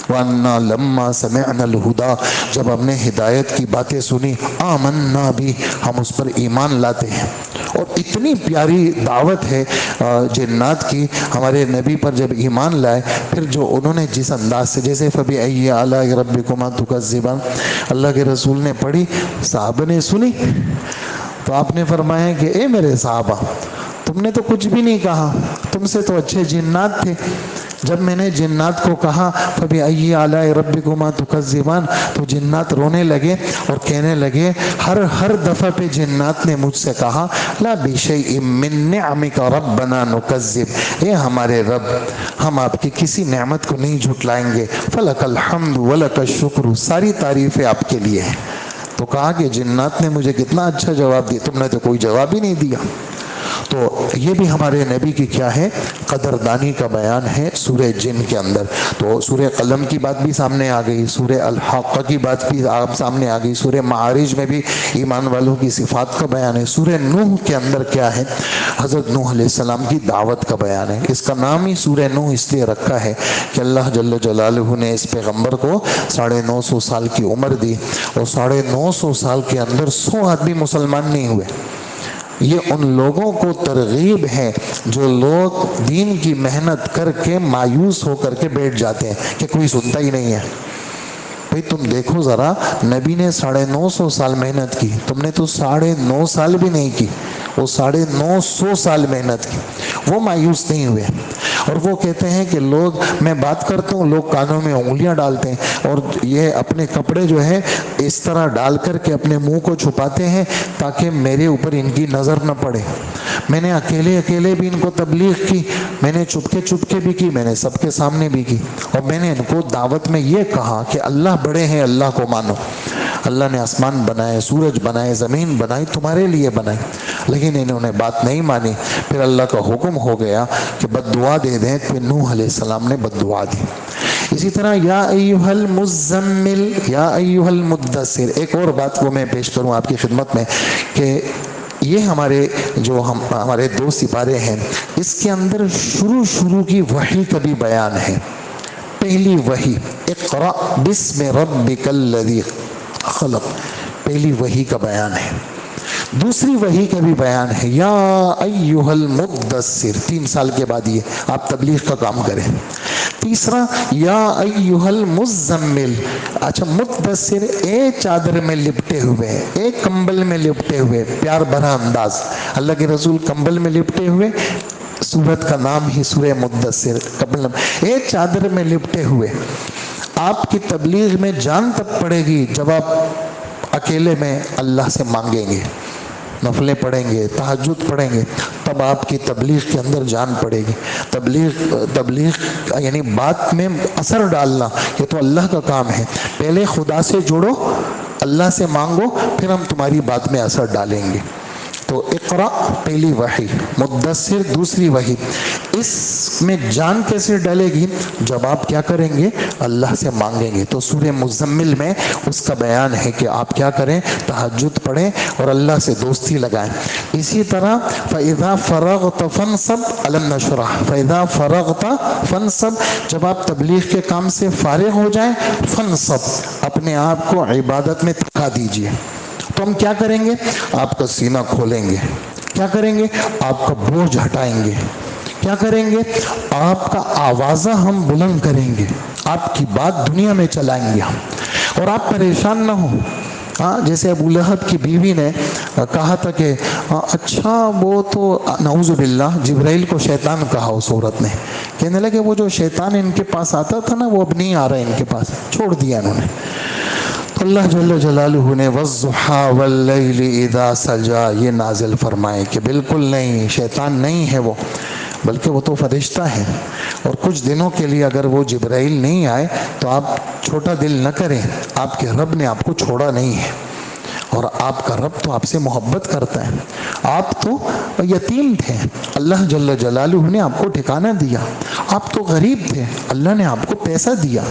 A: وَأَنَّا لَمَّا سَمِعْنَا الْهُدَىٰ، جب ہم نے ہدایت کی باتیں سنی، آمَنَّا بِهِ، ہم اس پر ایمان لاتے ہیں۔ اور اتنی پیاری دعوت ہے جنات کی، ہمارے نبی پر جب ایمان لائے، پھر جو انہوں نے جس انداز سے، جیسے فَبِأَيِّ آلَاءِ رَبِّكُمَا تُكَذِّبَانِ اللہ کے رسول نے پڑھی، صحابہ نے سنی، تو آپ نے فرمایا کہ اے میرے صحابہ، تم نے تو کچھ بھی نہیں کہا، تم سے تو اچھے جنات تھے۔ جب میں نے جنات کو کہا فَبِأَيِّ آلَاءِ رَبِّكُمَا تُكَذِّبَانِ، تو جنات رونے لگے اور کہنے لگے، ہر دفعہ پہ جنات نے مجھ سے کہا لَا بِشَيْءٍ مِّن نِّعَمِكَ رَبَّنَا نُكَذِّبُ، اے ہمارے رب، ہم آپ کی کسی نعمت کو نہیں جھٹلائیں گے، فَلَكَ الْحَمْدُ وَلَكَ الشُّكْرُ، ساری تعریفیں آپ کے لیے ہیں۔ تو کہا کہ جنات نے مجھے کتنا اچھا جواب دیا، تم نے تو کوئی جواب ہی نہیں دیا۔ تو یہ بھی ہمارے نبی کی کیا ہے، قدردانی کا بیان ہے سورہ جن کے اندر۔ تو سورہ قلم کی بات بھی سامنے آ گئی، سورہ الحاقہ کی بات بھی سامنے آ گئی، سورہ معارج میں بھی ایمان والوں کی صفات کا بیان ہے۔ سورہ نوح کے اندر کیا ہے، حضرت نوح علیہ السلام کی دعوت کا بیان ہے۔ اس کا نام ہی سورہ نوح اس لیے رکھا ہے کہ اللہ جل جلالہ نے اس پیغمبر کو 950 سال کی عمر دی، اور 950 سال کے اندر 100 آدمی مسلمان نہیں ہوئے۔ یہ ان لوگوں کو ترغیب ہے جو لوگ دین کی محنت کر کے مایوس ہو کر کے بیٹھ جاتے ہیں کہ کوئی سنتا ہی نہیں ہے۔ بھئی تم دیکھو ذرا، نبی نے 950 سال محنت کی، تم نے تو 9.5 سال بھی نہیں کی، وہ 950 سال محنت کی، وہ مایوس نہیں ہوئے۔ اور وہ کہتے ہیں کہ لوگ، میں بات کرتا ہوں، لوگ کانوں میں انگلیاں ڈالتے ہیں اور یہ اپنے کپڑے جو ہے اس طرح ڈال کر کے اپنے منہ کو چھپاتے ہیں تاکہ میرے اوپر ان کی نظر نہ پڑے۔ میں نے اکیلے بھی ان کو تبلیغ کی، میں نے چپکے بھی کی، میں نے سب کے سامنے بھی کی، اور میں نے ان کو دعوت میں یہ کہا کہ اللہ بڑے ہیں، اللہ کو مانو۔ اللہ نے آسمان بنائے، سورج بنائے، زمین بنائی، تمہارے لیے بنائی، لیکن انہوں نے بات نہیں مانی۔ پھر اللہ کا حکم ہو گیا کہ بد دعا دے دیں، پھر نوح علیہ السلام نے بد دعا دی۔ اسی طرح یا ایھا المزمل، یا ایھا المدثر، ایک اور بات کو میں پیش کروں آپ کی خدمت میں کہ یہ ہمارے 2 سپارے ہیں، اس کے اندر شروع کی وحی کا بھی بیان ہے۔ پہلی وحی اقرأ بسم ربک الذی خلق، پہلی وحی کا بیان ہے۔ دوسری وحی کا بھی بیان ہے، یا ایھا المدثر، 3 سال کے بعد یہ آپ تبلیغ کا کام کریں۔ تیسرا یا ایھا المزمل، اچھا مدثر، ایک چادر میں لپٹے ہوئے، ایک کمبل میں لپٹے ہوئے، پیار بھرا انداز، اللہ کے رسول کمبل میں لپٹے ہوئے، سورت کا نام ہی سورہ مدثر، ایک چادر میں لپٹے ہوئے۔ آپ کی تبلیغ میں جان تب پڑے گی جب آپ اکیلے میں اللہ سے مانگیں گے، نفلیں پڑھیں گے، تہجد پڑھیں گے، تب آپ کی تبلیغ کے اندر جان پڑے گی۔ تبلیغ یعنی بات میں اثر ڈالنا، یہ تو اللہ کا کام ہے۔ پہلے خدا سے جڑو، اللہ سے مانگو، پھر ہم تمہاری بات میں اثر ڈالیں گے۔ تو اقرا پہلی وحی، مدثر دوسری وحی، اس میں جان کیسے ڈالے گی؟ جب آپ کیا کریں گے؟ اللہ سے مانگیں گے۔ تو سورہ مزمل میں اس کا بیان ہے کہ آپ کیا کریں؟ تہجد پڑھیں اور اللہ سے دوستی لگائیں۔ اسی طرح فَإِذَا فَرَغْتَ فَانْصَبْ أَلَمْ نَشْرَحْ، فَإِذَا فَرَغْتَ فَانْصَبْ، جب آپ تبلیغ کے کام سے فارغ ہو جائیں، فَانْصَبْ، اپنے آپ کو عبادت میں تھکا دیجئے۔ تو ہم کیا کریں گے؟ آپ کا سینہ کھولیں گے۔ کیا کریں گے؟ آپ کا بوجھ ہٹائیں گے۔ کیا کریں گے؟ آپ کا آوازہ ہم بلند کریں گے، آپ کی بات دنیا میں چلائیں گے ہم، اور آپ پریشان نہ ہوں۔ جیسے ابو لہب کی بیوی نے کہا تھا کہ اچھا وہ تو نعوذ باللہ جبرائیل کو شیطان کہا اس عورت نے، کہنے لگے وہ جو شیطان ان کے پاس آتا تھا نا وہ اب نہیں آ رہا ان کے پاس، چھوڑ دیا انہوں نے۔ تو اللہ جل جلالہ نے وَالضُّحَىٰ وَاللَّيْلِ إِذَا سَجَىٰ یہ نازل فرمائے کہ بالکل نہیں، شیطان نہیں ہے وہ، بلکہ وہ تو فرشتہ ہے۔ اور کچھ دنوں کے لیے اگر وہ جبرائیل نہیں آئے تو آپ چھوٹا دل نہ کریں، آپ کے رب نے آپ کو چھوڑا نہیں ہے، اور آپ کا رب تو آپ سے محبت کرتا ہے۔ آپ تو یتیم تھے، اللہ جل جلالہ نے آپ کو ٹھکانہ دیا۔ آپ تو غریب تھے، اللہ نے آپ کو پیسہ دیا۔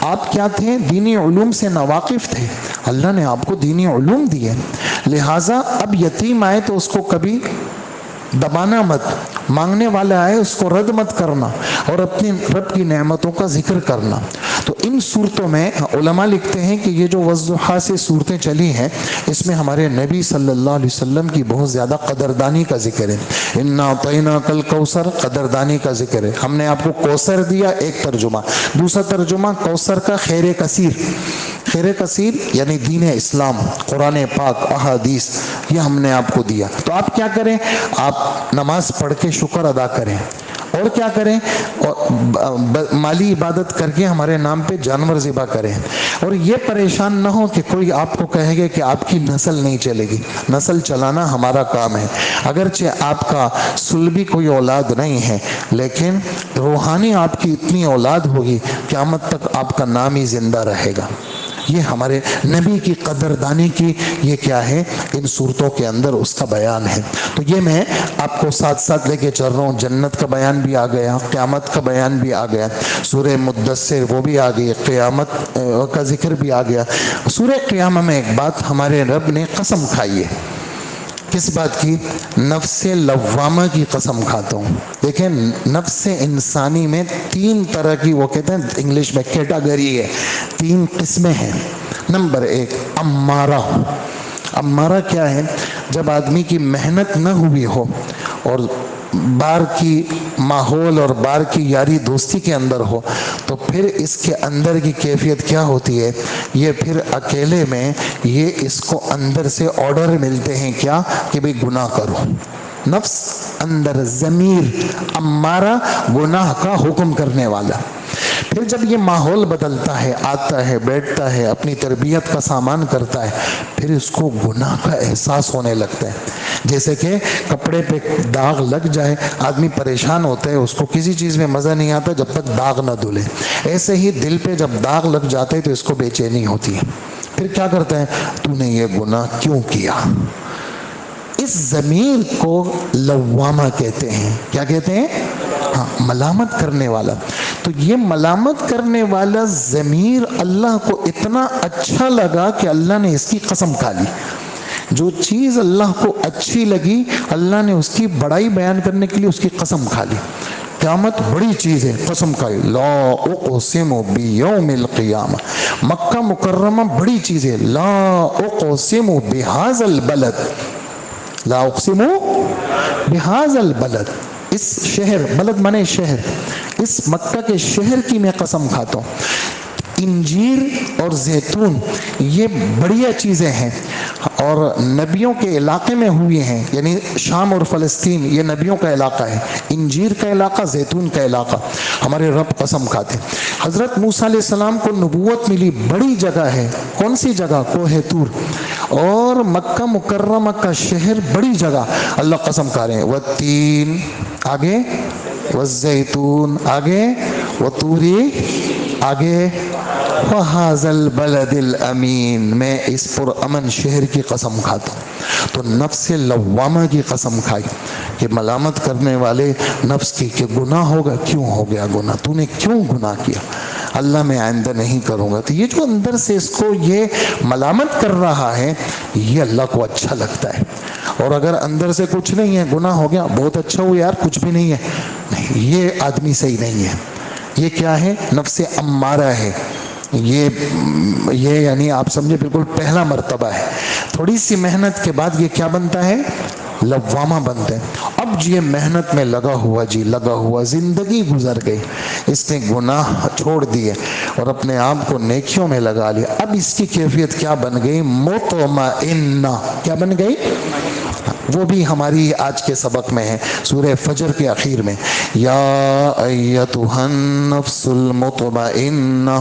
A: آپ کیا تھے؟ دینی علوم سے ناواقف تھے، اللہ نے آپ کو دینی علوم دیے۔ لہٰذا اب یتیم آئے تو اس کو کبھی دبانا مت، مانگنے والا آئے اس کو رد مت کرنا، اور اپنی رب کی نعمتوں کا ذکر کرنا۔ تو ان صورتوں میں علماء لکھتے ہیں کہ یہ جو والضحیٰ سے صورتیں چلی ہیں، اس میں ہمارے نبی صلی اللہ علیہ وسلم کی بہت زیادہ قدردانی کا ذکر ہے۔ اِنَّا أَعْطَيْنَاكَ الْكَوْثَرَ، قدردانی کا ذکر ہے، ہم نے آپ کو کوثر دیا، ایک ترجمہ۔ دوسرا ترجمہ کوثر کا خیر کثیر، خیر کثیر یعنی دین اسلام، قرآن پاک، احادیث، یہ ہم نے آپ کو دیا۔ تو آپ کیا کریں؟ آپ نماز پڑھ کے شکر ادا کریں، اور کیا کریں؟ مالی عبادت کر کے ہمارے نام پہ جانور ذبح کریں، اور یہ پریشان نہ ہو کہ کوئی آپ کو کہے گا کہ آپ کی نسل نہیں چلے گی۔ نسل چلانا ہمارا کام ہے، اگرچہ آپ کا صلبی کوئی اولاد نہیں ہے، لیکن روحانی آپ کی اتنی اولاد ہوگی قیامت تک آپ کا نام ہی زندہ رہے گا۔ یہ ہمارے نبی کی قدردانی کی یہ کیا ہے؟ ان صورتوں کے اندر اس کا بیان ہے۔ تو یہ میں آپ کو ساتھ ساتھ لے کے چل رہا ہوں، جنت کا بیان بھی آ گیا، قیامت کا بیان بھی آ گیا، سورہ مدثر وہ بھی آ گئی، قیامت کا ذکر بھی آ گیا۔ سورہ قیامہ میں ایک بات ہمارے رب نے قسم کھائی ہے، کس بات کی؟ نفس لوامہ کی قسم کھاتا ہوں۔ دیکھیں نفس انسانی میں تین طرح کی، وہ کہتے ہیں انگلش میں کیٹاگری ہے، تین قسمیں ہیں۔ نمبر ایک امارہ۔ امارہ کیا ہے؟ جب آدمی کی محنت نہ ہوئی ہو اور باہر کی ماحول اور باہر کی یاری دوستی کے اندر ہو، تو پھر اس کے اندر کی کیفیت کیا ہوتی ہے؟ یہ پھر اکیلے میں یہ اس کو اندر سے آرڈر ملتے ہیں کیا کہ بھئی گناہ کرو۔ نفس اندر ضمیر امارہ، گناہ کا حکم کرنے والا۔ پھر جب یہ ماحول بدلتا ہے، آتا ہے، بیٹھتا ہے، اپنی تربیت کا سامان کرتا ہے، پھر اس کو گناہ کا احساس ہونے لگتا ہے۔ جیسے کہ کپڑے پہ داغ لگ جائے، آدمی پریشان ہوتا ہے، اس کو کسی چیز میں مزہ نہیں آتا جب تک داغ نہ دھلے۔ ایسے ہی دل پہ جب داغ لگ جاتے تو اس کو بے چینی ہوتی ہے، پھر کیا کرتا ہے؟ تو نے یہ گناہ کیوں کیا؟ اس ضمیر کو لوامہ کہتے ہیں۔ کیا کہتے ہیں؟ ہاں، ملامت کرنے والا۔ تو یہ ملامت کرنے والا ضمیر اللہ کو اتنا اچھا لگا کہ اللہ نے اس کی قسم کھا لی۔ جو چیز اللہ کو اچھی لگی، اللہ نے اس کی بڑائی بیان کرنے کے لیے اس کی قسم کھا لی۔ قیامت بڑی چیز ہے، قسم کھائی، لا اقسم بیوم القیامہ۔ مکہ مکرمہ بڑی چیز ہے، لا اقسم بہذا البلد، لا اقسم بہذا البلد، اس شہر، بلد مانے شہر، اس مکہ کے شہر کی میں قسم کھاتا ہوں۔ انجیر اور زیتون یہ بڑھیا چیزیں ہیں، اور نبیوں کے علاقے میں ہوئی ہیں، یعنی شام اور فلسطین یہ نبیوں کا علاقہ ہے، انجیر کا علاقہ، زیتون کا علاقہ۔ ہمارے رب قسم کھاتے۔ حضرت موسیٰ علیہ السلام کو نبوت ملی، بڑی جگہ ہے، کون سی جگہ؟ کوہ طور۔ اور مکہ مکرمہ کا شہر بڑی جگہ، اللہ قسم کھا رہے ہیں، والتین، آگے والزیتون، آگے وطوری، آگے وہذا البلد الامین، میں اس پرامن شہر کی قسم کھاتا ہوں۔ تو نفس لوامہ کی قسم کھائی کہ ملامت کرنے والے نفس کی کہ گناہ ہوگا، کیوں ہو گیا گناہ، تو نے کیوں گناہ کیا، اللہ میں آئندہ نہیں کروں گا. تو یہ جو اندر سے اس کو یہ ملامت کر رہا ہے، یہ اللہ کو اچھا لگتا ہے. اور اگر اندر سے کچھ نہیں ہے، گناہ ہو گیا، بہت اچھا ہو یار، کچھ بھی نہیں ہے، نہیں، یہ آدمی صحیح نہیں ہے. یہ کیا ہے؟ نفس امارہ ہے. یہ یعنی آپ سمجھے بالکل پہلا مرتبہ ہے. تھوڑی سی محنت کے بعد یہ کیا بنتا ہے؟ لوامہ بنتے ہیں. اب یہ محنت میں لگا ہوا زندگی گزر گئی، اس نے گناہ چھوڑ دیے اور اپنے آپ کو نیکیوں میں لگا لیا. اب اس کی کیفیت کیا بن گئی؟ مطمئنہ. کیا بن گئی؟ وہ بھی ہماری آج کے سبق میں ہے، سورہ فجر کے اخیر میں، یا ایتھا النفس المطمئنہ.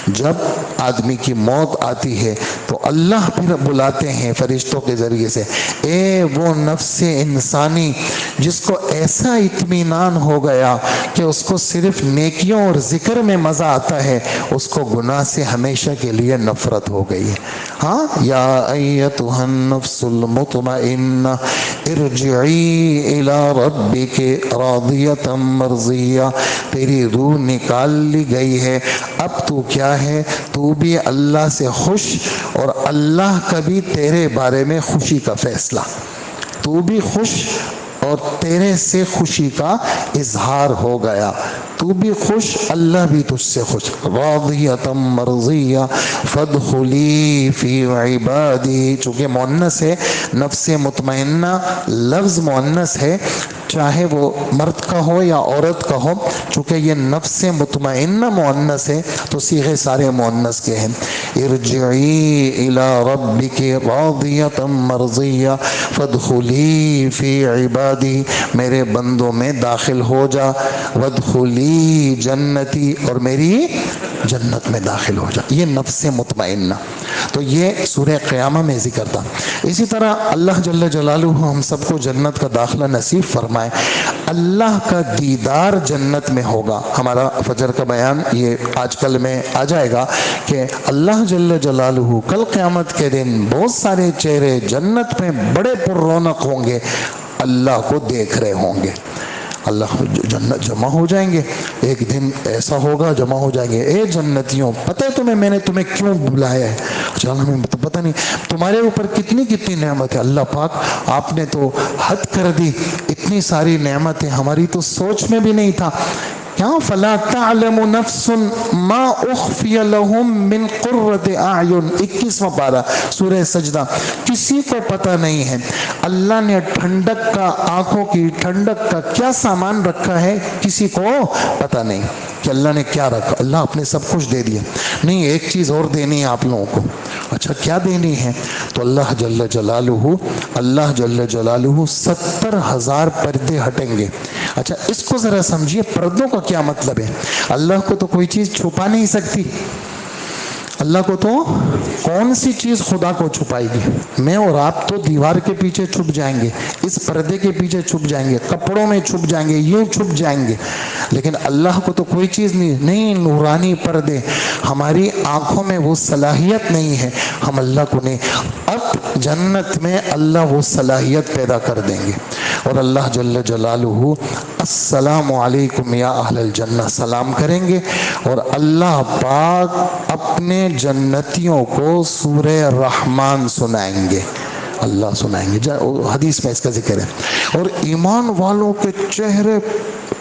A: جب آدمی کی موت آتی ہے تو اللہ پھر بلاتے ہیں فرشتوں کے ذریعے سے، اے وہ نفس انسانی جس کو ایسا اطمینان ہو گیا کہ اس کو صرف نیکیوں اور ذکر میں مزہ آتا ہے، اس کو گناہ سے ہمیشہ کے لیے نفرت ہو گئی ہے. ہاں، یا ایتھا النفس المطمئنہ ارجعی الی ربک راضیۃ مرضیہ. تیری روح نکال لی گئی ہے، اب تو کیا ہے؟ تو بھی اللہ سے خوش، اور اللہ کا بھی تیرے بارے میں خوشی کا فیصلہ. تو بھی خوش اور تیرے سے خوشی کا اظہار ہو گیا، تو بھی خوش، اللہ بھی تجھ سے خوش. راضیۃ مرضیہ فادخلی فی عبادی. چونکہ مؤنث ہے، نفس مطمئنہ لفظ مؤنث ہے، چاہے وہ مرد کا ہو یا عورت کا ہو. چونکہ یہ نفس مطمئنہ مؤنث ہے تو صیغے سارے مؤنث کے ہیں. ارجعی الی ربک راضیۃ مرضیہ فادخلی فی عبادی. میرے بندوں میں داخل ہو جا، وادخلی جنتی، اور میری جنت میں داخل ہو جا. یہ نفس مطمئنہ. تو یہ سورہ قیامہ میں ذکر تھا. اسی طرح اللہ جل جلالہ ہم سب کو جنت کا داخلہ نصیب فرمائے. اللہ کا دیدار جنت میں ہوگا. ہمارا فجر کا بیان یہ آج کل میں آ جائے گا کہ اللہ جل جلالہ کل قیامت کے دن بہت سارے چہرے جنت میں بڑے پر رونق ہوں گے، اللہ کو دیکھ رہے ہوں گے. اللہ جنت جمع ہو جائیں گے. ایک دن ایسا ہوگا جمع ہو جائیں گے، اے جنتیوں پتہ ہے تمہیں میں نے تمہیں کیوں بلایا ہے؟ اچھا ہمیں تو پتہ نہیں، تمہارے اوپر کتنی نعمت ہے. اللہ پاک آپ نے تو حد کر دی، اتنی ساری نعمتیں ہماری تو سوچ میں بھی نہیں تھا. کیا فلا تعلم نفس ما اخفی لهم من قرۃ اعین. 21واں پارہ سورہ سجدہ. کسی کو پتہ نہیں ہے اللہ نے ٹھنڈک کا، آنکھوں کی ٹھنڈک کا کیا سامان رکھا ہے، کسی کو پتہ نہیں کہ اللہ نے کیا رکھا. اللہ آپ نے سب کچھ دے دیا. نہیں، ایک چیز اور دینی ہے آپ لوگوں کو. اچھا کیا دینی ہے؟ تو اللہ جل جلالہ 70,000 پردے ہٹیں گے. اچھا اس کو ذرا سمجھیے، پردوں کا کیا مطلب ہے؟ اللہ کو تو کوئی چیز چھپا نہیں سکتی. اللہ کو تو کون سی چیز خدا کو چھپائے گی؟ میں اور آپ تو دیوار کے پیچھے چھپ جائیں گے، اس پردے کے پیچھے چھپ جائیں گے، کپڑوں میں چھپ جائیں گے، یوں چھپ جائیں گے، لیکن اللہ کو تو کوئی چیز نہیں. نورانی پردے. ہماری آنکھوں میں وہ صلاحیت نہیں ہے، ہم اللہ کو نہیں. اب جنت میں اللہ وہ صلاحیت پیدا کر دیں گے، اور اللہ جل جلالہ السلام علیکم یا اہل الجنہ سلام کریں گے، اور اللہ پاک اپنے جنتیوں کو سورہ رحمان سنائیں گے. اللہ سنائیں گے، حدیث میں اس کا ذکر ہے. اور ایمان والوں کے چہرے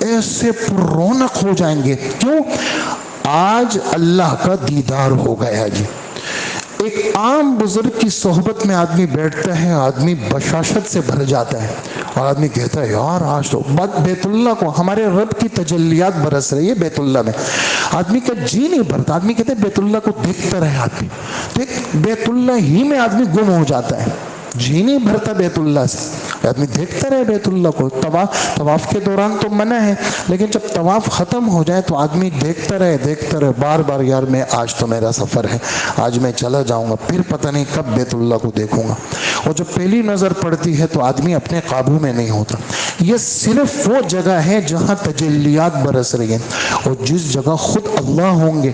A: ایسے پر رونق ہو جائیں گے. کیوں؟ آج اللہ کا دیدار ہو گیا جی. ایک عام بزرگ کی صحبت میں آدمی بیٹھتا ہے، آدمی بشاشت سے بھر جاتا ہے، اور آدمی کہتا ہے یار آج تو بیت اللہ کو، ہمارے رب کی تجلیات برس رہی ہے بیت اللہ میں. آدمی کا جی نہیں بھرتا، آدمی کہتے ہیں بیت اللہ کو دیکھتا رہے. آدمی بیت اللہ ہی میں آدمی گم ہو جاتا ہے، جی نہیں بھرتا بیت اللہ سے. آدمی دیکھتا رہے بیت اللہ کو. طواف کے دوران تو منع ہے، لیکن جب طواف ختم ہو جائے تو آدمی دیکھتا رہے بار بار، یار میں آج تو میرا سفر ہے، آج میں چلا جاؤں گا، پھر پتہ نہیں کب بیت اللہ کو دیکھوں گا. اور جب پہلی نظر پڑتی ہے تو آدمی اپنے قابو میں نہیں ہوتا. یہ صرف وہ جگہ ہے جہاں تجلیات برس رہی ہیں، اور جس جگہ خود اللہ ہوں گے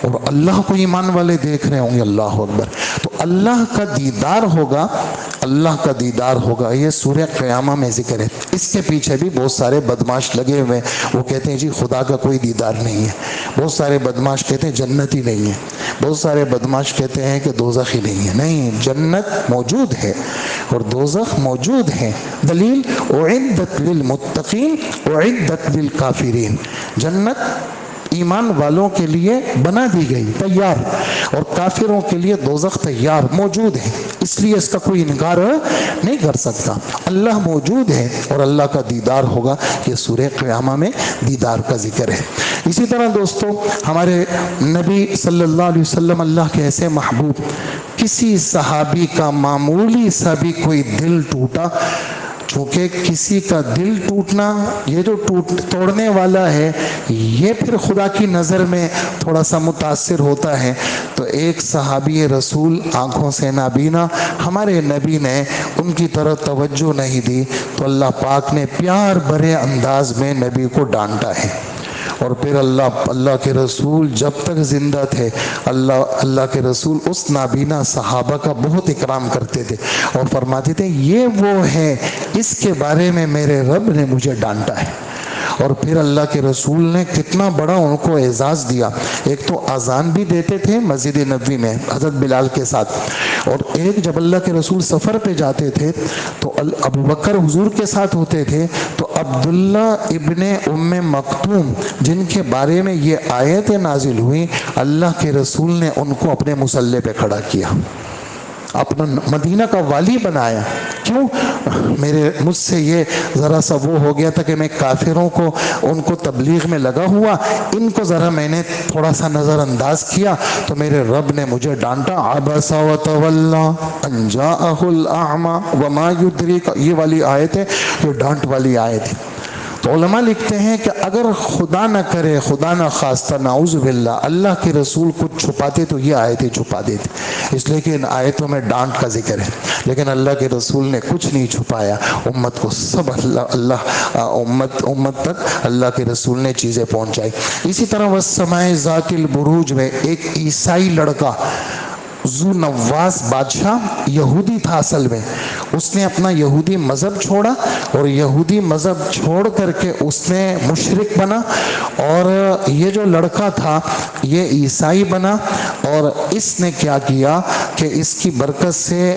A: اور اللہ کو ایمان والے دیکھ رہے ہوں گے. اللہ اکبر. تو اللہ کا دیدار ہوگا. اللہ کا دیدار ہوگا، یہ سورہ قیامہ میں ذکر ہے۔ اس کے پیچھے بھی بہت سارے بدماش لگے ہوئے ہیں، وہ کہتے ہیں جی خدا کا کوئی دیدار نہیں ہے، بہت سارے بدماش کہتے ہیں جنت ہی نہیں ہے، بہت سارے بدماش کہتے ہیں کہ دوزخ ہی نہیں ہے۔ نہیں، جنت موجود ہے اور دوزخ موجود ہے۔ دلیل اعدت للمتقین اعدت للکافرین، جنت ایمان والوں کے لیے بنا دی گئی، تیار، اور کافروں کے لیے دوزخ تیار موجود ہے، اس لیے اس کا کوئی انکار نہیں کر سکتا۔ اللہ موجود ہے اور اللہ کا دیدار ہوگا، یہ سورہ قیامہ میں دیدار کا ذکر ہے۔ اسی طرح دوستو ہمارے نبی صلی اللہ علیہ وسلم اللہ کے ایسے محبوب، کسی صحابی کا معمولی سا بھی کوئی دل ٹوٹا، چونکہ کسی کا دل ٹوٹنا، یہ جو توڑنے والا ہے یہ پھر خدا کی نظر میں تھوڑا سا متاثر ہوتا ہے، تو ایک صحابی رسول آنکھوں سے نابینا، ہمارے نبی نے ان کی طرف توجہ نہیں دی تو اللہ پاک نے پیار بھرے انداز میں نبی کو ڈانٹا ہے۔ اور پھر اللہ کے رسول جب تک زندہ تھے اللہ کے رسول اس نابینا صحابہ کا بہت اکرام کرتے تھے اور فرماتے تھے یہ وہ ہے، اس کے بارے میں میرے رب نے مجھے ڈانٹا ہے۔ اور پھر اللہ کے رسول نے کتنا بڑا ان کو اعزاز دیا، ایک تو اذان بھی دیتے تھے مسجد نبوی میں حضرت بلال کے ساتھ، اور ایک جب اللہ کے رسول سفر پہ جاتے تھے تو ابو بکر حضور کے ساتھ ہوتے تھے، تو عبداللہ ابن ام مکتوم جن کے بارے میں یہ آیتیں نازل ہوئی، اللہ کے رسول نے ان کو اپنے مصلی پہ کھڑا کیا، اپنا مدینہ کا والی بنایا۔ کیوں؟ مجھ سے یہ ذرا سا وہ ہو گیا تھا کہ میں کافروں کو ان کو تبلیغ میں لگا ہوا، ان کو ذرا میں نے تھوڑا سا نظر انداز کیا تو میرے رب نے مجھے ڈانٹا، عبس وتولی ان جاءہ الاعمی وما یدریک، یہ والی آیت ہے، یہ ڈانٹ والی آیت ہے۔ تو علماء لکھتے ہیں کہ اگر خدا نہ کرے، خدا نہ خواستہ، نعوذ باللہ، اللہ کے رسول کچھ چھپاتے تو یہ آیتیں چھپا دیتے، اس لیے کہ ان آیتوں میں ڈانٹ کا ذکر ہے، لیکن اللہ کے رسول نے کچھ نہیں چھپایا، امت کو سب امت تک اللہ کے رسول نے چیزیں پہنچائی۔ اسی طرح والسماء ذات البروج میں ایک عیسائی لڑکا ذو نواس بادشاہ یہودی تھا، اصل میں اس نے اپنا یہودی مذہب چھوڑا اور یہودی مذہب چھوڑ کر کے اس نے مشرک بنا، اور یہ جو لڑکا تھا یہ عیسائی بنا، اور اس نے کیا کیا کہ اس کی برکت سے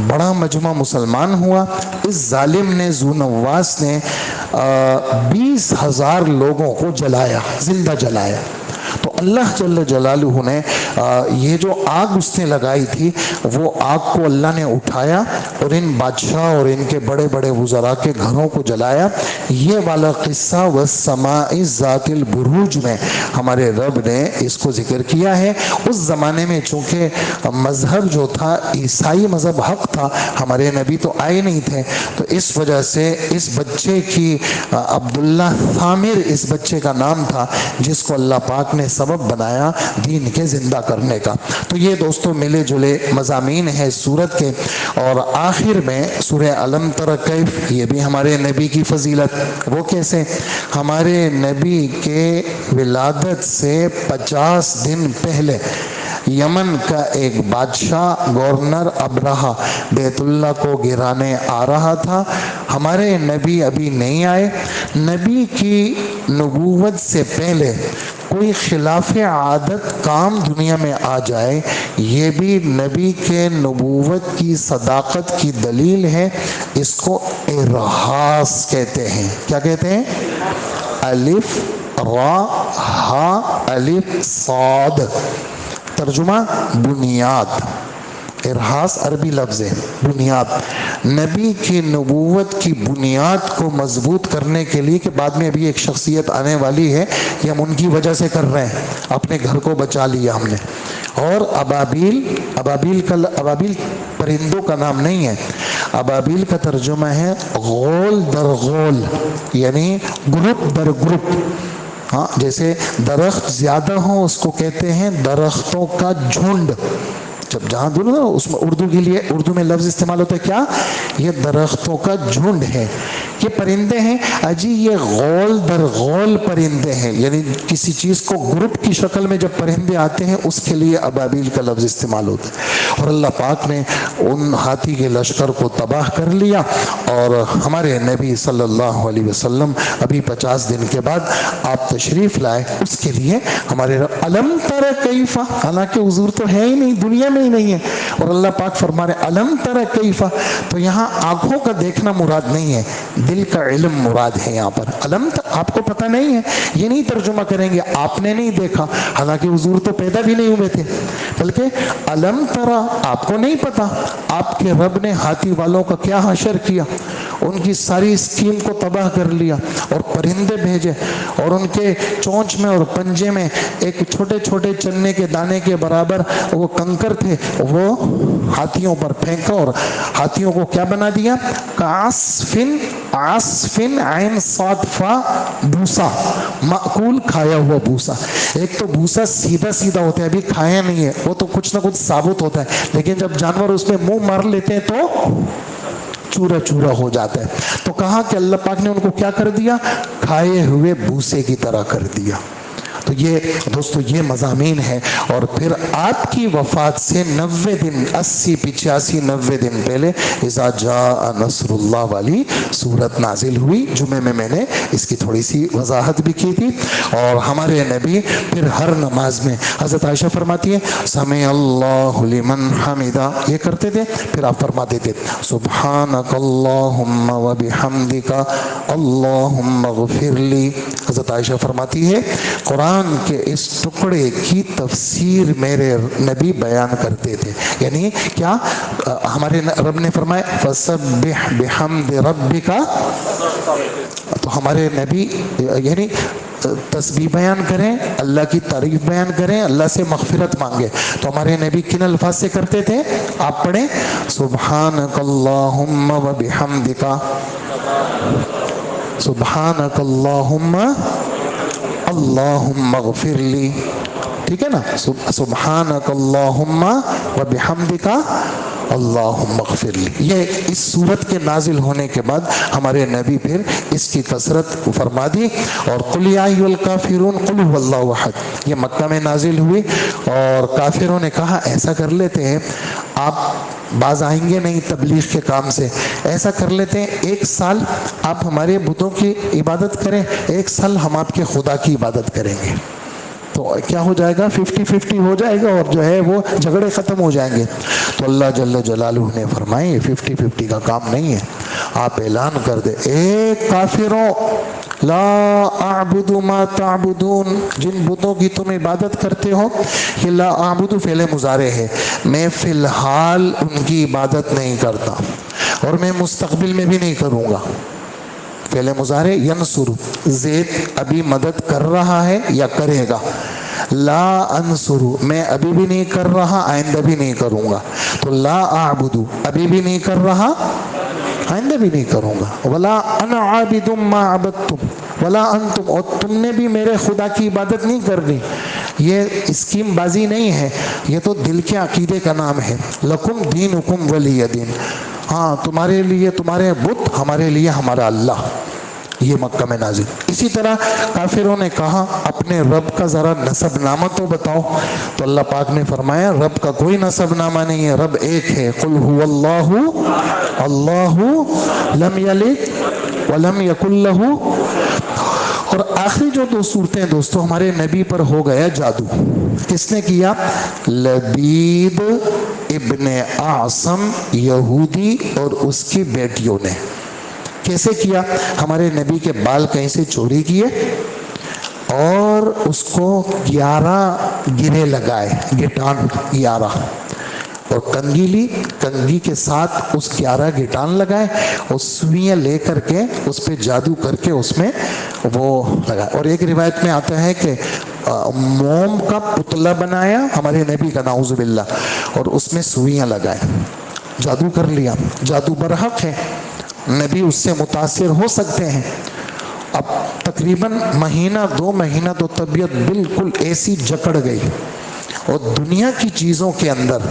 A: بڑا مجمع مسلمان ہوا۔ اس ظالم نے ذو نواس نے 20,000 لوگوں کو جلایا، زندہ جلایا۔ تو اللہ جل جلالہ نے یہ جو آگ اس نے لگائی تھی وہ آگ کو اللہ نے اٹھایا اور ان بادشاہ اور ان کے بڑے بڑے وزراء کے گھروں کو جلایا۔ یہ والا قصہ والسماء ذات البروج میں ہمارے رب نے اس کو ذکر کیا ہے۔ اس زمانے میں چونکہ مذہب جو تھا عیسائی مذہب حق تھا، ہمارے نبی تو آئے نہیں تھے، تو اس وجہ سے اس بچے کی عبداللہ ثامر اس بچے کا نام تھا، جس کو اللہ پاک نے سبب بنایا دین کے زندہ کرنے کا۔ تو یہ دوستوں ملے جلے مضامین ہیں سورت کے، اور آخر میں سورہ علم تر کیف، یہ بھی ہمارے نبی کی فضیلت۔ وہ کیسے؟ ہمارے نبی کے ولادت سے 50 دن پہلے یمن کا ایک بادشاہ گورنر ابرہہ بیت اللہ کو گرانے آ رہا تھا، ہمارے نبی ابھی نہیں آئے۔ نبی کی نبوت سے پہلے کوئی خلاف عادت کام دنیا میں آ جائے، یہ بھی نبی کے نبوت کی صداقت کی دلیل ہے۔ اس کو ارہاس کہتے ہیں۔ کیا کہتے ہیں؟ الف را ہا الف صاد، ترجمہ بنیاد۔ ارہاس عربی لفظ ہے، بنیاد۔ نبی کی نبوت کی بنیاد کو مضبوط کرنے کے لیے، کہ بعد میں ابھی ایک شخصیت آنے والی ہے، یہ ہم ان کی وجہ سے کر رہے ہیں، اپنے گھر کو بچا لیا ہم نے۔ اور ابابیل پرندوں کا نام نہیں ہے، ابابیل کا ترجمہ ہے غول در غول، یعنی گروپ در گروپ۔ ہاں، جیسے درخت زیادہ ہوں اس کو کہتے ہیں درختوں کا جھنڈ۔ جب جہاں اس میں اردو کے لیے اردو میں لفظ استعمال ہوتا ہے کیا؟ یہ درختوں کا جھنڈ ہے، یہ پرندے ہیں اجی یہ غول در غول پرندے ہیں، یعنی کسی چیز کو گروپ کی شکل میں جب پرندے آتے ہیں اس کے لیے ابابیل کا لفظ استعمال ہوتا ہے۔ اور اللہ پاک نے ان ہاتھی کے لشکر کو تباہ کر لیا، اور ہمارے نبی صلی اللہ علیہ وسلم ابھی 50 دن کے بعد آپ تشریف لائے، اس کے لیے ہمارے علم تر کیفا، حالانکہ حضور تو ہے ہی نہیں، دنیا میں ہی نہیں ہے، اور اللہ پاک فرما رہے علم تر کیفا، تو یہاں آنکھوں کا دیکھنا مراد نہیں ہے، دل کا علم مراد ہے یہاں پر۔ علم تر آپ کو پتہ نہیں ہے، یہ نہیں ترجمہ کریں گے آپ نے نہیں دیکھا، حالانکہ حضور تو پیدا بھی نہیں ہوئے تھے، بلکہ علم ترا آپ کو نہیں پتا آپ کے رب نے ہاتھی والوں کا کیا حشر کیا، ان کی ساری اسکیم کو تباہ کر لیا، اور پرندے بھیجے، اور ان کے چونچ میں اور پنجے میں ایک چھوٹے چھوٹے چنے کے دانے کے برابر وہ کنکر تھے، وہ ہاتھیوں پر پھینکا اور ہاتھیوں کو کیا بنا دیا، کعصفن، عصفن عین صاد فا، بھوسا، مأکول کھایا ہوا بھوسا۔ ایک تو بھوسا سیدھا سیدھا ہوتا ہے، ابھی کھایا نہیں ہے، وہ تو کچھ نہ کچھ ثابت ہوتا ہے، لیکن جب جانور اس میں منہ مار لیتے ہیں تو چورا چورا ہو جاتا ہے۔ تو کہا کہ اللہ پاک نے ان کو کیا کر دیا، کھائے ہوئے بھوسے کی طرح کر دیا۔ تو یہ دوستو یہ مضامین ہے، اور پھر آپ کی وفات سے 90 دن 80 85 90 دن پہلے اذا جاء نصر اللہ والی سورت نازل ہوئی۔ جمعے میں نے اس کی تھوڑی سی وضاحت بھی کی تھی، اور ہمارے نبی پھر ہر نماز میں، حضرت عائشہ فرماتی ہے سمع اللہ لمن حمدہ، یہ کرتے تھے، پھر آپ فرماتے تھے سبحانک اللہم وبحمدک اللہم اغفر لی۔ حضرت عائشہ فرماتی ہے قرآن کے اس ٹکڑے کی تفسیر میرے نبی بیان کرتے تھے، یعنی کیا، ہمارے رب نے فرمایا فسبح بحمد ربک، تو ہمارے نبی یعنی تسبیح بیان کریں، اللہ کی تعریف بیان کریں، اللہ سے مغفرت مانگے، تو ہمارے نبی کن الفاظ سے کرتے تھے، آپ پڑھیں سبحانک اللہم وبحمدک، سبحانک اللہم اللہم اغفر لی، ٹھیک ہے نا، سبحانک اللہم وبحمدک اللہم اغفر لی۔ یہ اس صورت کے نازل ہونے کے بعد ہمارے نبی پھر اس کی کثرت فرما دی، اور قل یا ایھا الکافرون قل ھو اللہ احد یہ مکہ میں نازل ہوئی، اور کافروں نے کہا ایسا کر لیتے ہیں، آپ باز آئیں گے نہیں تبلیغ کے کام سے، ایسا کر لیتے ہیں 1 سال آپ ہمارے بتوں کی عبادت کریں، 1 سال ہم آپ کے خدا کی عبادت کریں گے، تو کیا ہو جائے گا، 50-50 ہو جائے گا، اور جو ہے وہ جھگڑے ختم ہو جائیں گے۔ تو اللہ جل جلالہ نے فرمائے 50-50 کا کام نہیں ہے، آپ اعلان کر دیں اے کافروں لا اعبد ما تعبدون، جن بتوں کی تم عبادت کرتے ہو، یہ لا اعبد فعل مضارع ہے، میں فی الحال ان کی عبادت نہیں کرتا، اور میں مستقبل میں بھی نہیں کروں گا۔ فعل مضارع ینصر، زید ابھی مدد کر رہا ہے یا کرے گا، لا انصر میں ابھی بھی نہیں کر رہا، آئندہ بھی نہیں کروں گا، تو لا اعبد ابھی بھی نہیں کر رہا، آئندہ بھی نہیں کروں گا، ولا انا عابد ما عبدتم ولا انتم، اور تم نے بھی میرے خدا کی عبادت نہیں کرنی۔ یہ اسکیم بازی نہیں ہے، یہ تو دل کے عقیدے کا نام ہے، لکم دینکم ولی دین، ہاں تمہارے لیے تمہارے بت، ہمارے لیے ہمارا اللہ۔ یہ مکہ میں نازل۔ اسی طرح کافروں نے کہا اپنے رب کا ذرا نسب نامہ تو بتاؤ، تو اللہ پاک نے فرمایا رب کا کوئی نسب نامہ نہیں ہے، رب ایک ہے، قل هو اللہ اللہ لم یلد ولم یکن لہ۔ اور آخری جو 2 صورتیں دوستو ہمارے نبی پر ہو گیا جادو، کس نے کیا، لبید ابن اعصم یہودی اور اس کی بیٹیوں نے۔ کیسے کیا، ہمارے نبی کے بال کہیں سے چوری کیے، اور اس کو 11 گرے لگائے، گٹان 11، اور کنگھی لی، کنگھی کے ساتھ اس 11 گٹان لگائے، اور سوئیاں لے کر کے اس پہ جادو کر کے اس میں وہ لگائے۔ اور ایک روایت میں آتا ہے کہ موم کا پتلا بنایا ہمارے نبی کا، نعوذ باللہ، اور اس میں سوئیاں لگائے، جادو کر لیا۔ جادو برحق ہے، نبی اس سے متاثر ہو سکتے ہیں۔ اب تقریباً مہینہ 2 مہینہ تو طبیعت بالکل ایسی جکڑ گئی، اور دنیا کی چیزوں کے اندر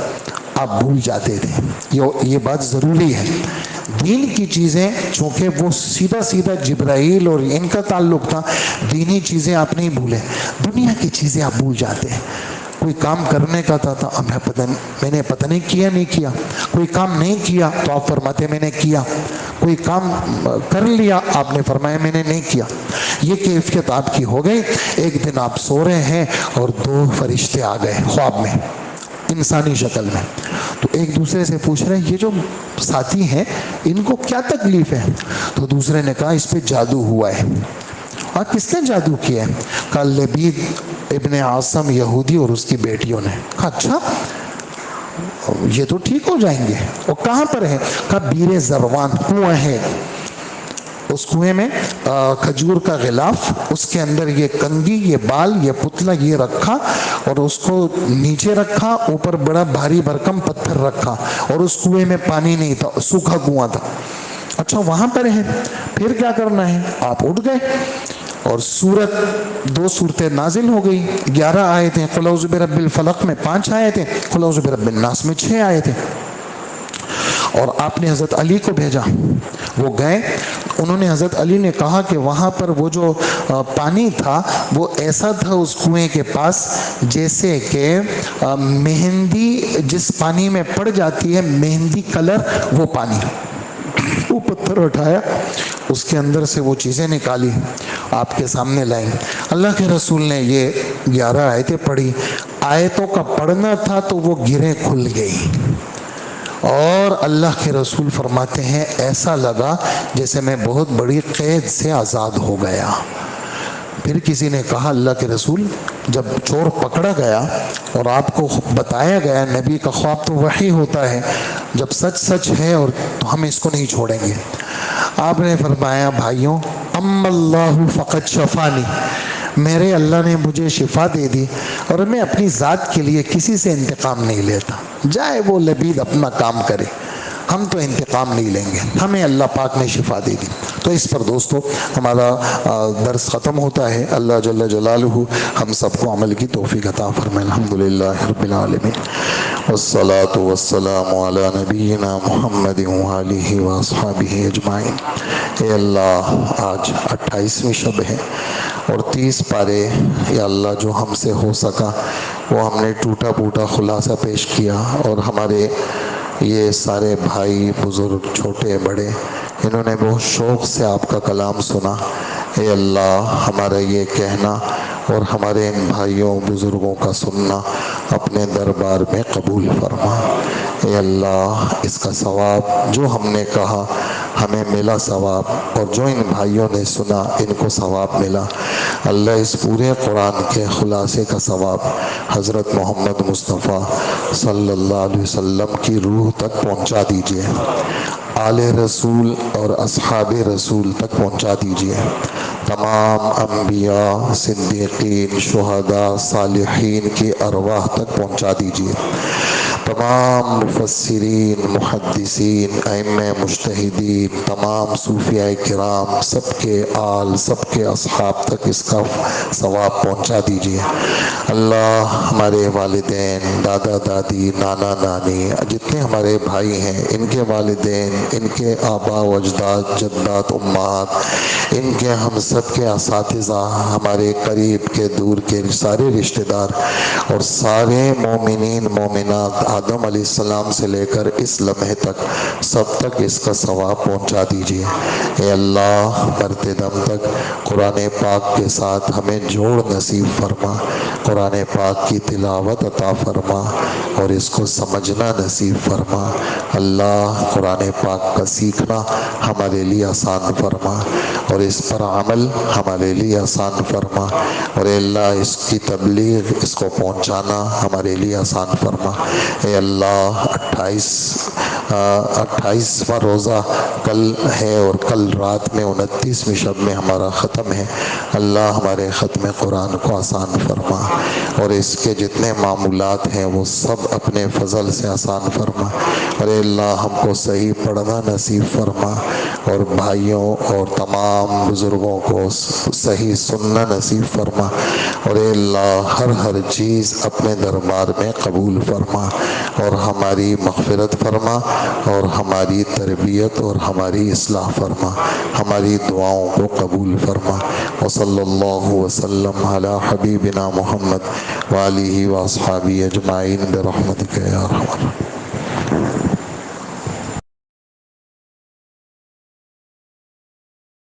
A: آپ بھول جاتے تھے۔ یہ بات ضروری ہے، دین کی چیزیں چونکہ وہ سیدھا سیدھا جبرائیل اور ان کا تعلق تھا، دینی چیزیں آپ نہیں بھولے، دنیا کی چیزیں آپ بھول جاتے ہیں۔ کوئی کام کرنے کا تھا میں نے پتہ نہیں کیا نہیں کیا، کوئی کام نہیں کیا تو آپ فرماتے میں نے کیا، کوئی کام کر لیا آپ نے فرمایا میں نے نہیں کیا۔ یہ کیفیت آپ کی ہو گئی۔ ایک دن آپ سو رہے ہیں اور 2 فرشتے آ گئے خواب میں انسانی شکل میں، تو ایک دوسرے سے پوچھ رہے ہیں یہ جو ساتھی ہیں ان کو کیا تکلیف ہے؟ تو دوسرے نے کہا اس پہ جادو ہوا ہے۔ اور کس نے جادو کیا ہے؟ کہا لبید ابن عاصم یہودی اور اس کی بیٹیوں نے۔ کہا اچھا یہ تو ٹھیک ہو جائیں گے، اور کہاں پر ہے؟ کہا بیر زروان کنواں ہے، اس کنویں میں کھجور کا غلاف، اس کے اندر یہ کنگھی، یہ بال، یہ پتلا یہ رکھا اور اس کو نیچے رکھا، اوپر بڑا بھاری بھرکم پتھر رکھا، اور اس کنویں میں پانی نہیں تھا، سوکھا کنواں تھا۔ اچھا وہاں پر ہے، پھر کیا کرنا ہے؟ آپ اٹھ گئے اور 2 سورتیں نازل ہو گئی، 11 آیتیں، قل اعوذ برب الفلق میں 5 آیتیں، قل اعوذ برب الناس میں 6 آیتیں، اور آپ نے حضرت علی کو بھیجا۔ وہ گئے، انہوں نے حضرت علی نے کہا کہ وہاں پر وہ جو پانی تھا وہ ایسا تھا اس کنویں کے پاس جیسے کہ مہندی جس پانی میں پڑ جاتی ہے، مہندی کلر وہ پانی۔ وہ پتھر اٹھایا، اس کے اندر سے وہ چیزیں نکالی، آپ کے سامنے لائیں۔ اللہ کے رسول نے یہ 11 آیتیں پڑھی، آیتوں کا پڑھنا تھا تو وہ گریں کھل گئی، اور اللہ کے رسول فرماتے ہیں ایسا لگا جیسے میں بہت بڑی قید سے آزاد ہو گیا۔ پھر کسی نے کہا اللہ کے رسول جب چور پکڑا گیا اور آپ کو بتایا گیا، نبی کا خواب تو وحی ہوتا ہے، جب سچ سچ ہے اور تو ہم اس کو نہیں چھوڑیں گے۔ آپ نے فرمایا بھائیوں ام اللہ فقط شفانی، میرے اللہ نے مجھے شفا دے دی، اور میں اپنی ذات کے لیے کسی سے انتقام نہیں لیتا، جائے وہ لبید اپنا کام کرے، ہم تو انتقام نہیں لیں گے، ہمیں اللہ پاک نے شفا دے دی۔ تو اس پر دوستو ہمارا درس ختم ہوتا ہے۔ اللہ جل جلالہ ہم سب کو عمل کی توفیق عطا فرمائے۔ الحمدللہ رب العالمین، والصلاة والسلام علی نبینا محمد وآلہ واصحابہ اجمعین۔ اے اللہ آج 28ویں شب ہے اور 30 پارے یا اللہ جو ہم سے ہو سکا وہ ہم نے ٹوٹا پھوٹا خلاصہ پیش کیا، اور ہمارے یہ سارے بھائی بزرگ چھوٹے بڑے انہوں نے بہت شوق سے آپ کا کلام سنا۔ اے اللہ ہمارا یہ کہنا اور ہمارے ان بھائیوں بزرگوں کا سننا اپنے دربار میں قبول فرما۔ اے اللہ اس کا ثواب جو ہم نے کہا ہمیں ملا ثواب، اور جو ان بھائیوں نے سنا ان کو ثواب ملا۔ اللہ اس پورے قرآن کے خلاصے کا ثواب حضرت محمد مصطفیٰ صلی اللہ علیہ وسلم کی روح تک پہنچا دیجئے، آل رسول اور اصحاب رسول تک پہنچا دیجئے، تمام انبیاء صدیقین شہداء صالحین کی ارواح تک پہنچا دیجئے، تمام مفسرین محدثین ائمہ مجتہدین تمام صوفیاء کرام سب کے آل سب کے اصحاب تک اس کا ثواب پہنچا دیجئے۔ اللہ ہمارے والدین دادا دادی نانا نانی جتنے ہمارے بھائی ہیں ان کے والدین ان کے آباء و اجداد جدات امہات ان کے ہم سب کے اساتذہ ہمارے قریب کے دور کے سارے رشتہ دار اور سارے مومنین مومنات آدم علیہ السلام سے لے کر اس لمحے تک سب تک اس کا ثواب پہنچا دیجئے۔ اے اللہ مرتے دم تک قرآن پاک کے ساتھ ہمیں جوڑ نصیب فرما، قرآن پاک کی تلاوت عطا فرما اور اس کو سمجھنا نصیب فرما۔ اللہ قرآن پاک کا سیکھنا ہمارے لیے آسان فرما اور اس پر عمل ہمارے لیے آسان فرما، اور اے اللہ اس کی تبلیغ اس کو پہنچانا ہمارے لیے آسان فرما۔ اے اللہ 28واں روزہ کل ہے اور کل رات میں 29ویں شب میں ہمارا ختم ہے۔ اللہ ہمارے ختم قرآن کو آسان فرما اور اس کے جتنے معمولات ہیں وہ سب اپنے فضل سے آسان فرما، اور اے اللہ ہم کو صحیح پڑھنا نصیب فرما اور بھائیوں اور تمام بزرگوں کو صحیح سننا نصیب فرما، اور اے اللہ ہر چیز اپنے دربار میں قبول فرما، اور ہماری مغفرت فرما اور ہماری تربیت اور ہماری اصلاح فرما، ہماری دعاؤں کو قبول فرما۔ وصلی اللہ وسلم علی حبیبنا محمد وآلہ واصحابہ اجمعین برحمتک یا ارحم الراحمین۔